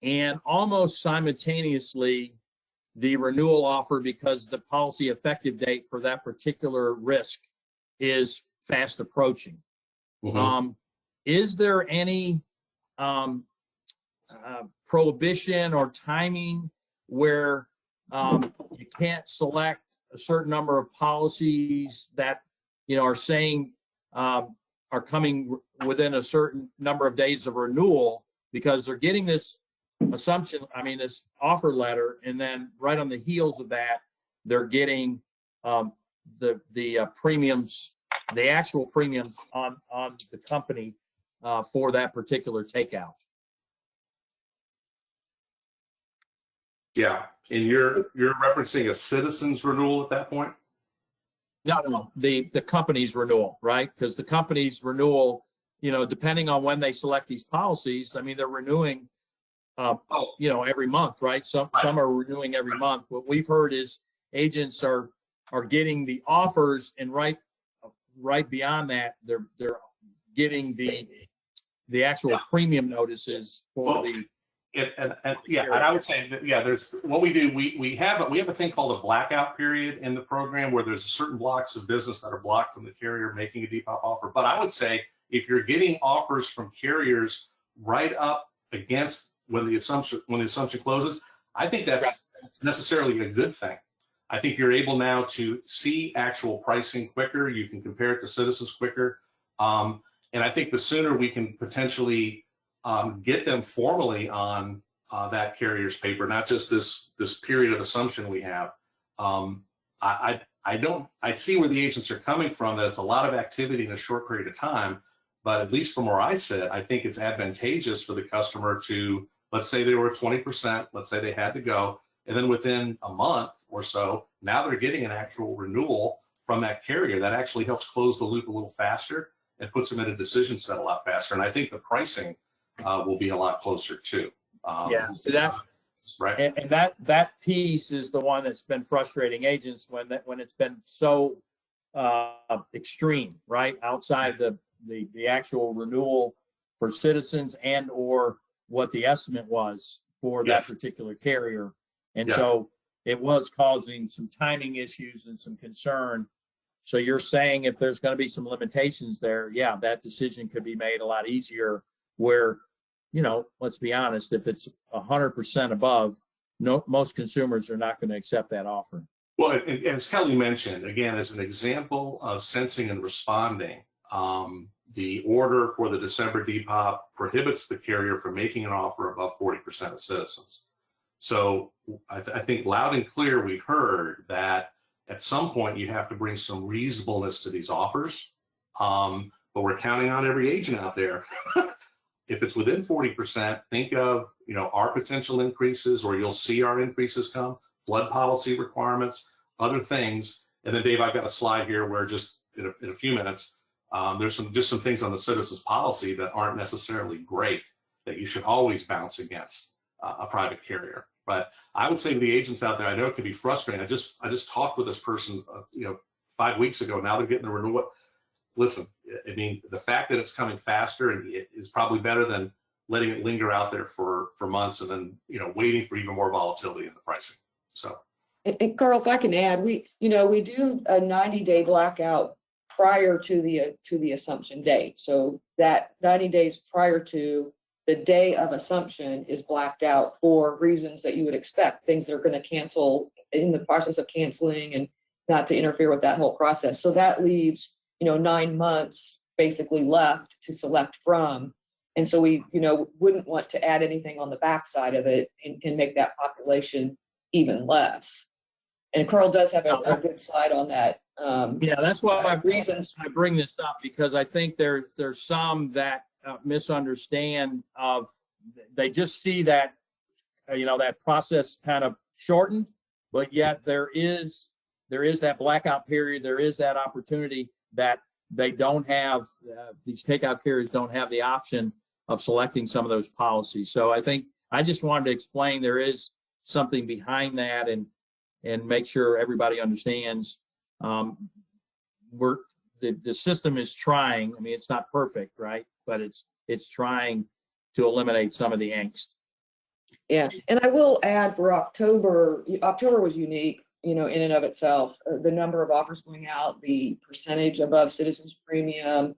[SPEAKER 2] and almost simultaneously the renewal offer, because the policy effective date for that particular risk is fast approaching. Mm-hmm. Is there any prohibition or timing where you can't select a certain number of policies that are saying are coming within a certain number of days of renewal, because they're getting this assumption, this offer letter, and then right on the heels of that, they're getting the premiums, the actual premiums on the company for that particular takeout.
[SPEAKER 3] Yeah, and you're referencing a citizen's renewal at that point?
[SPEAKER 2] No, the company's renewal, right? Because the company's renewal, depending on when they select these policies, they're renewing, every month, right? Some are renewing every month. What we've heard is agents are getting the offers, and right beyond that, they're getting the actual premium notices for the.
[SPEAKER 3] And I would say that, there's what we do. We have a thing called a blackout period in the program where there's certain blocks of business that are blocked from the carrier making a depop offer. But I would say if you're getting offers from carriers right up against when the assumption closes, I think that's necessarily a good thing. I think you're able now to see actual pricing quicker. You can compare it to Citizens quicker, and I think the sooner we can potentially get them formally on that carrier's paper, not just this period of assumption we have. I see where the agents are coming from, that it's a lot of activity in a short period of time, but at least from where I sit, I think it's advantageous for the customer to, let's say they were 20%, let's say they had to go, and then within a month or so, now they're getting an actual renewal from that carrier that actually helps close the loop a little faster and puts them in a decision set a lot faster. And I think the pricing will be a lot closer too.
[SPEAKER 2] So that,
[SPEAKER 3] right.
[SPEAKER 2] And that piece is the one that's been frustrating agents when it's been so extreme, right? Outside the actual renewal for Citizens and or what the estimate was for that particular carrier. And so it was causing some timing issues and some concern. So you're saying if there's going to be some limitations there, that decision could be made a lot easier where, let's be honest, if it's 100% above, most consumers are not going to accept that offer.
[SPEAKER 3] Well, and as Kelly mentioned, again, as an example of sensing and responding, the order for the December depop prohibits the carrier from making an offer above 40% of Citizens. So I think loud and clear we heard that at some point you have to bring some reasonableness to these offers, but we're counting on every agent out there. If it's within 40%, think of our potential increases, or you'll see our increases come, flood policy requirements, other things. And then Dave, I've got a slide here where just in a few minutes, there's some things on the Citizens policy that aren't necessarily great that you should always bounce against a private carrier. But I would say to the agents out there, I know it can be frustrating. I just talked with this person, 5 weeks ago. Now they're getting the renewal. Listen, the fact that it's coming faster is probably better than letting it linger out there for months and then, waiting for even more volatility in the pricing. So.
[SPEAKER 4] And Carl, if I can add, we do a 90-day blackout prior to the assumption date. So that 90 days prior to the day of assumption is blacked out for reasons that you would expect, things that are going to cancel in the process of canceling and not to interfere with that whole process. So that leaves 9 months basically left to select from. And so we, wouldn't want to add anything on the backside of it and make that population even less. And Carl does have a good slide on that.
[SPEAKER 2] That's why I bring this up, because I think there's some that misunderstand they just see that, that process kind of shortened, but yet there is that blackout period. There is that opportunity that they don't have, these takeout carriers don't have the option of selecting some of those policies. So I think I just wanted to explain there is something behind that and make sure everybody understands. The system is trying. It's not perfect, right? But it's trying to eliminate some of the angst.
[SPEAKER 4] Yeah, and I will add for October was unique, in and of itself. The number of offers going out, the percentage above Citizens premium,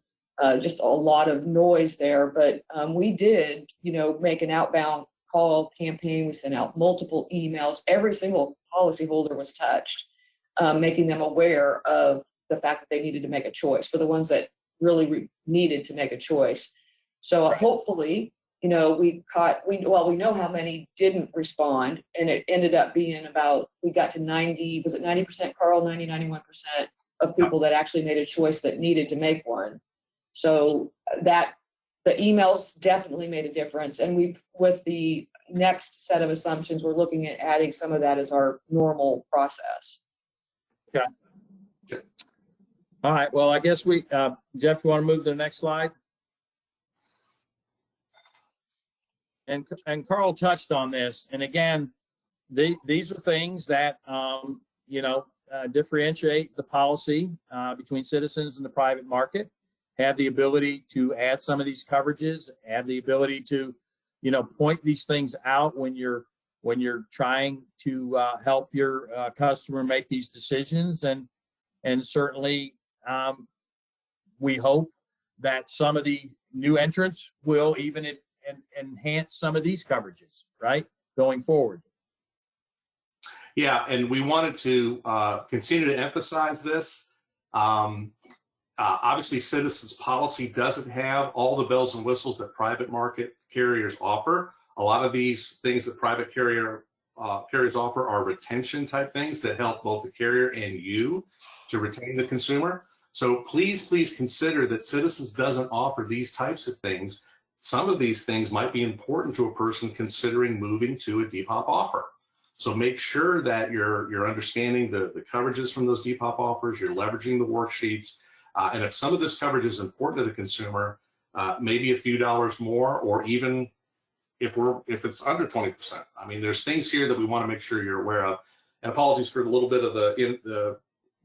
[SPEAKER 4] just a lot of noise there. But we did, make an outbound call campaign. We sent out multiple emails. Every single policyholder was touched, making them aware of the fact that they needed to make a choice for the ones that really needed to make a choice. So hopefully you know, we know how many didn't respond, and it ended up being about, we got to 90, was it 90%, Carl? 91% of people that actually made a choice that needed to make one. So that the emails definitely made a difference. And with the next set of assumptions, we're looking at adding some of that as our normal process.
[SPEAKER 2] Okay. All right. Well, I guess we, Jeff, you want to move to the next slide? And Carl touched on this. And again, these are things that, differentiate the policy between Citizens and the private market, have the ability to add some of these coverages, have the ability to, point these things out when you're trying to help your customer make these decisions. And certainly we hope that some of the new entrants will even enhance some of these coverages, right, going forward.
[SPEAKER 3] Yeah, and we wanted to continue to emphasize this. Obviously, Citizens policy doesn't have all the bells and whistles that private market carriers offer. A lot of these things that private carriers offer are retention type things that help both the carrier and you to retain the consumer. So please consider that Citizens doesn't offer these types of things. Some of these things might be important to a person considering moving to a Depop offer. So make sure that you're understanding the coverages from those Depop offers, you're leveraging the worksheets, and if some of this coverage is important to the consumer, maybe a few dollars more, or even if it's under 20%. I mean, there's things here that we want to make sure you're aware of. And apologies for a little bit of the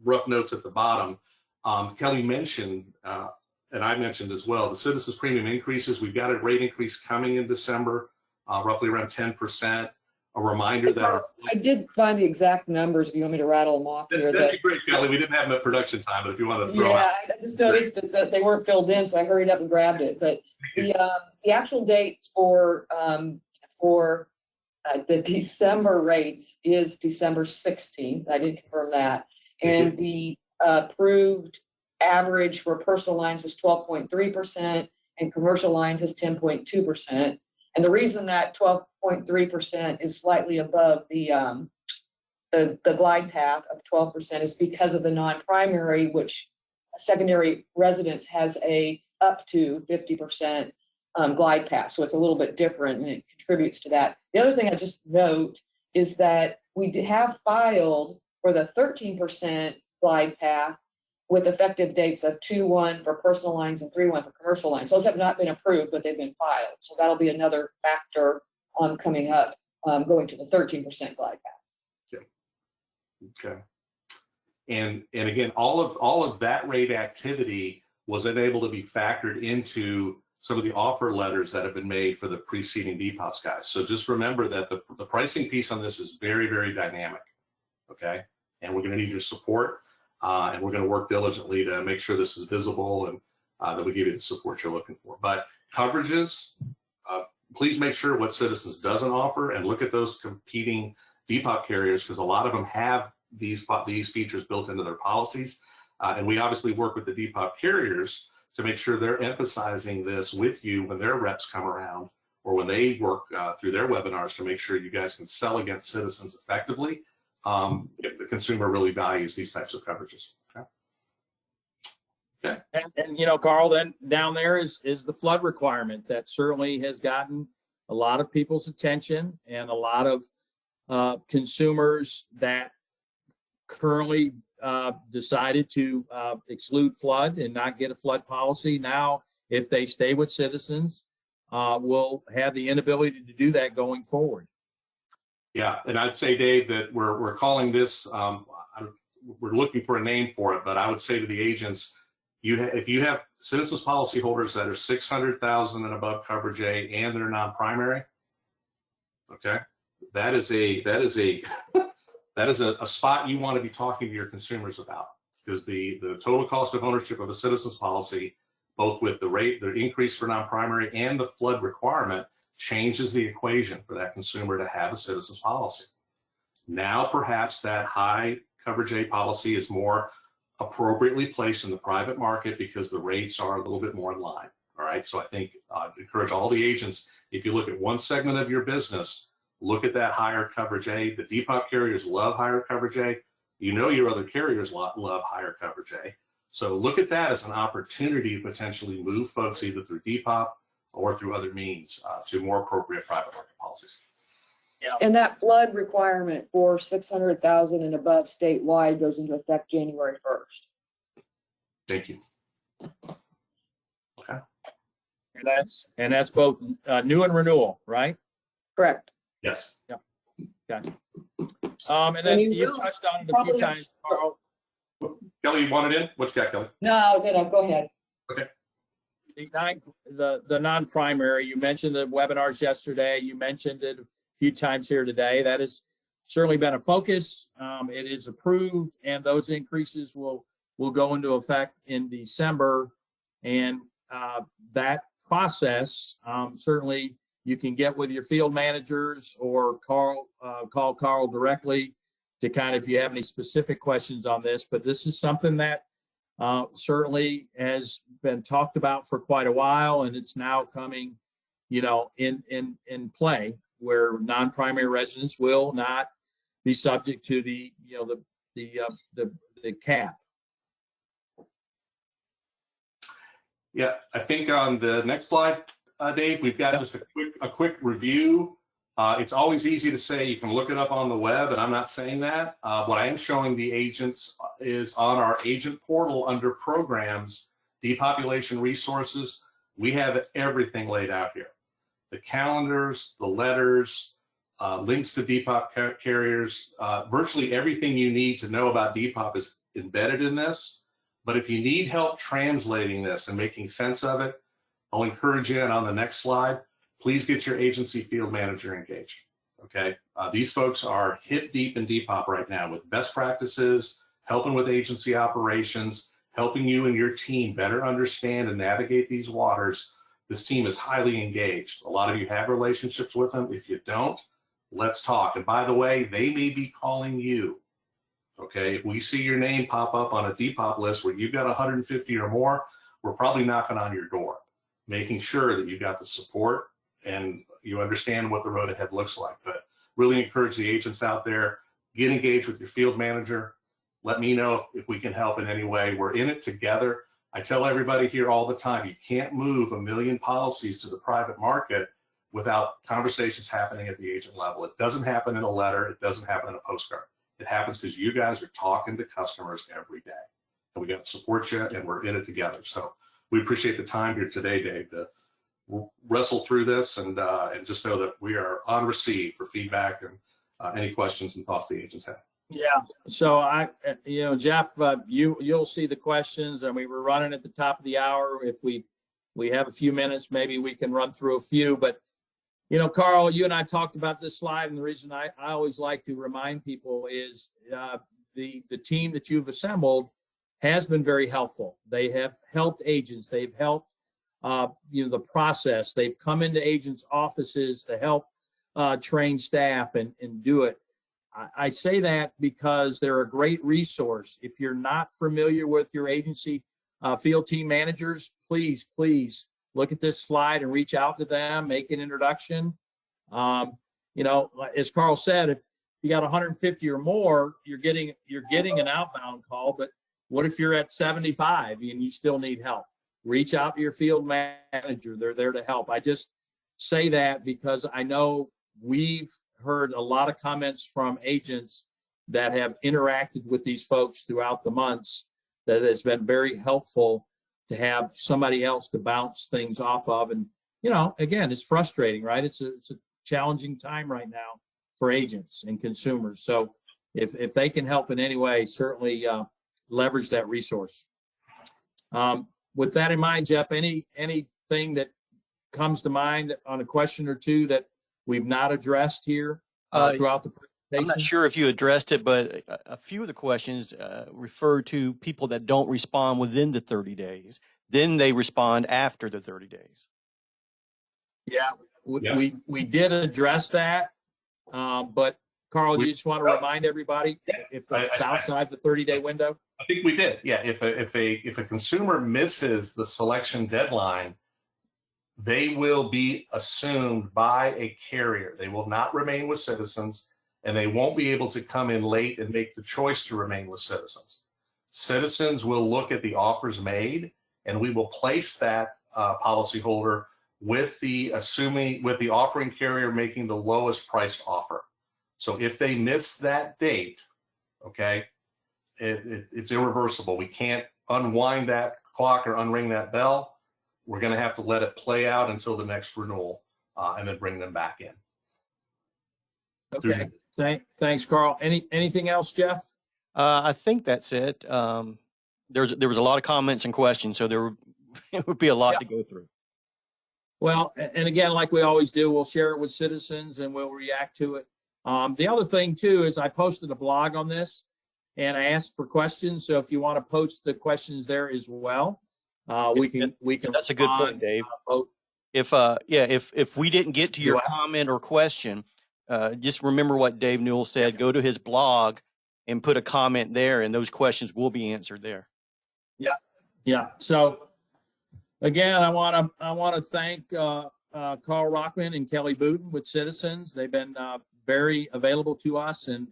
[SPEAKER 3] rough notes at the bottom. Kelly mentioned, and I mentioned as well, the Citizens premium increases. We've got a rate increase coming in December, roughly around 10%. A reminder that
[SPEAKER 4] I did find the exact numbers if you want me to rattle them off here.
[SPEAKER 3] That'd be great, Kelly. We didn't have them at production time, but if you want to throw out.
[SPEAKER 4] I just noticed that they weren't filled in, so I hurried up and grabbed it. But the actual date for the December rates is December 16th. I did confirm that. And the approved average for personal lines is 12.3% and commercial lines is 10.2%. And the reason that 12.3% is slightly above the glide path of 12% is because of the non-primary, which secondary residence has a up to 50% glide path. So it's a little bit different and it contributes to that. The other thing I just note is that we have filed for the 13% glide path with effective dates of 2/1 for personal lines and 3/1 for commercial lines. Those have not been approved, but they've been filed. So that'll be another factor coming up, going to the 13% glide path.
[SPEAKER 3] Okay. And again, all of that rate activity was able to be factored into some of the offer letters that have been made for the preceding Depops guys. So just remember that the pricing piece on this is very, very dynamic. Okay. And we're going to need your support. And we're going to work diligently to make sure this is visible and that we give you the support you're looking for. But coverages, please make sure what Citizens doesn't offer and look at those competing Depop carriers, because a lot of them have these features built into their policies. And we obviously work with the Depop carriers to make sure they're emphasizing this with you when their reps come around or when they work through their webinars to make sure you guys can sell against Citizens effectively. If the consumer really values these types of coverages. Okay.
[SPEAKER 2] And Carl, then down there is the flood requirement that certainly has gotten a lot of people's attention, and a lot of consumers that currently decided to exclude flood and not get a flood policy. Now, if they stay with Citizens, will have the inability to do that going forward.
[SPEAKER 3] Yeah, and I'd say, Dave, that we're calling this, we're looking for a name for it, but I would say to the agents, if you have Citizens policyholders that are 600,000 and above coverage A and they're non-primary, okay, that is a spot you want to be talking to your consumers about, because the total cost of ownership of a Citizens policy, both with the rate, the increase for non-primary and the flood requirement, changes the equation for that consumer to have a Citizens policy. Now, perhaps that high coverage A policy is more appropriately placed in the private market because the rates are a little bit more in line. All right. So I think I'd encourage all the agents, if you look at one segment of your business, look at that higher coverage A. The depot carriers love higher coverage A. You know your other carriers love higher coverage A. So look at that as an opportunity to potentially move folks either through depot or through other means to more appropriate private market policies.
[SPEAKER 2] Yeah.
[SPEAKER 4] And that flood requirement for 600,000 and above statewide goes into effect January 1st.
[SPEAKER 3] Thank you. Okay.
[SPEAKER 2] And that's both new and renewal, right?
[SPEAKER 4] Correct.
[SPEAKER 3] Yes.
[SPEAKER 2] Okay. And then
[SPEAKER 4] you
[SPEAKER 2] you've
[SPEAKER 4] will
[SPEAKER 2] touched on it a few
[SPEAKER 4] probably
[SPEAKER 2] times, Carl.
[SPEAKER 3] Kelly, you wanted in? What you got, Kelly?
[SPEAKER 4] No, go ahead.
[SPEAKER 2] The non-primary, you mentioned the webinars yesterday. You mentioned it a few times here today. That has certainly been a focus. It is approved, and those increases will go into effect in December. And that process, certainly you can get with your field managers or call Carl directly to kind of, if you have any specific questions on this. But this is something that certainly has been talked about for quite a while, and it's now coming, in play, where non-primary residents will not be subject to the cap.
[SPEAKER 3] Yeah, I think on the next slide, Dave, we've got just a quick review. It's always easy to say you can look it up on the web, and I'm not saying that. What I am showing the agents is on our agent portal under programs, depopulation resources. We have everything laid out here. The calendars, the letters, links to depop carriers, virtually everything you need to know about depop is embedded in this. But if you need help translating this and making sense of it, I'll encourage you, and on the next slide, please get your agency field manager engaged, okay? These folks are hip deep in depop right now with best practices, helping with agency operations, helping you and your team better understand and navigate these waters. This team is highly engaged. A lot of you have relationships with them. If you don't, let's talk. And by the way, they may be calling you, okay? If we see your name pop up on a depop list where you've got 150 or more, we're probably knocking on your door, making sure that you've got the support and you understand what the road ahead looks like. But really encourage the agents out there, get engaged with your field manager. Let me know if we can help in any way. We're in it together. I tell everybody here all the time, you can't move 1 million policies to the private market without conversations happening at the agent level. It doesn't happen in a letter. It doesn't happen in a postcard. It happens because you guys are talking to customers every day. And we got to support you, and we're in it together. So we appreciate the time here today, Dave, to wrestle through this and just know that we are on receive for feedback and any questions and thoughts the agents have.
[SPEAKER 2] Yeah. So Jeff, you'll see the questions, and we were running at the top of the hour. If we have a few minutes, maybe we can run through a few. But Carl, you and I talked about this slide, and the reason I always like to remind people is the team that you've assembled has been very helpful. They have helped agents. They've helped the process. They've come into agents' offices to help train staff and do it. I say that because they're a great resource. If you're not familiar with your agency field team managers, please look at this slide and reach out to them, make an introduction. As Carl said, if you got 150 or more, you're getting an outbound call. But what if you're at 75 and you still need help? Reach out to your field manager. They're there to help. I just say that because I know we've heard a lot of comments from agents that have interacted with these folks throughout the months that has been very helpful to have somebody else to bounce things off of. And, again, it's frustrating, right? It's a challenging time right now for agents and consumers. So if they can help in any way, certainly leverage that resource. With that in mind, Jeff, anything that comes to mind on a question or two that we've not addressed here throughout the presentation?
[SPEAKER 5] I'm not sure if you addressed it, but a few of the questions refer to people that don't respond within the 30 days. Then they respond after the 30 days.
[SPEAKER 2] Yeah, we did address that. But Carl, do you just want to remind everybody if it's outside the 30-day window?
[SPEAKER 3] I think we did. Yeah, if a consumer misses the selection deadline, they will be assumed by a carrier. They will not remain with Citizens, and they won't be able to come in late and make the choice to remain with Citizens. Citizens will look at the offers made, and we will place that policyholder with the offering carrier making the lowest priced offer. So if they miss that date, okay, it's irreversible. We can't unwind that clock or unring that bell. We're going to have to let it play out until the next renewal, and then bring them back in.
[SPEAKER 2] Okay. Thanks, Carl. Anything else, Jeff?
[SPEAKER 5] I think that's it. There was a lot of comments and questions, so it would be a lot to go through.
[SPEAKER 2] Well, and again, like we always do, we'll share it with citizens and we'll react to it. The other thing too is I posted a blog on this and I asked for questions. So if you want to post the questions there as well, we can.
[SPEAKER 5] That's a good point, Dave. If we didn't get to your comment or question, just remember what Dave Newell said. Go to his blog and put a comment there, and those questions will be answered there.
[SPEAKER 2] Yeah. So again, I want to thank Carl Rockman and Kelly Booten with Citizens. They've been very available to us and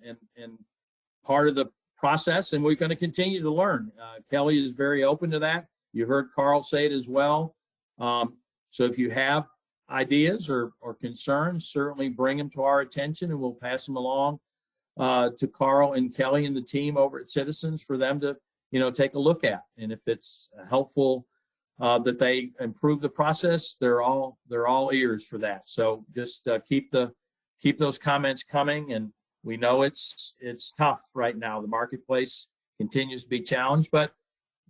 [SPEAKER 2] part of the process, and we're going to continue to learn. Kelly is very open to that. You heard Carl say it as well. So if you have ideas or concerns, certainly bring them to our attention, and we'll pass them along to Carl and Kelly and the team over at Citizens for them to, take a look at. And if it's helpful that they improve the process, they're all ears for that. So just keep those comments coming. And we know it's tough right now. The marketplace continues to be challenged, but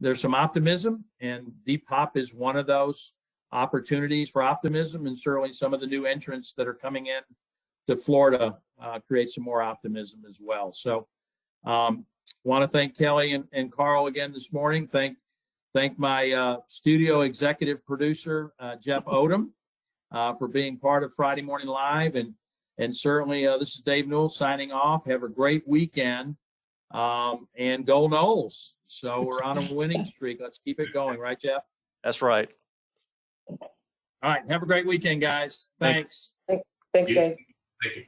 [SPEAKER 2] there's some optimism, and Depop is one of those opportunities for optimism, and certainly some of the new entrants that are coming in to Florida create some more optimism as well. So want to thank Kelly and Carl again this morning. Thank my studio executive producer, Jeff Odom, for being part of Friday Morning Live. And certainly this is Dave Newell signing off. Have a great weekend, and go Noles. So we're on a winning streak. Let's keep it going. Right, Jeff?
[SPEAKER 5] That's right.
[SPEAKER 2] All right. Have a great weekend, guys. Thanks.
[SPEAKER 4] Thanks, Dave.
[SPEAKER 3] Thank you.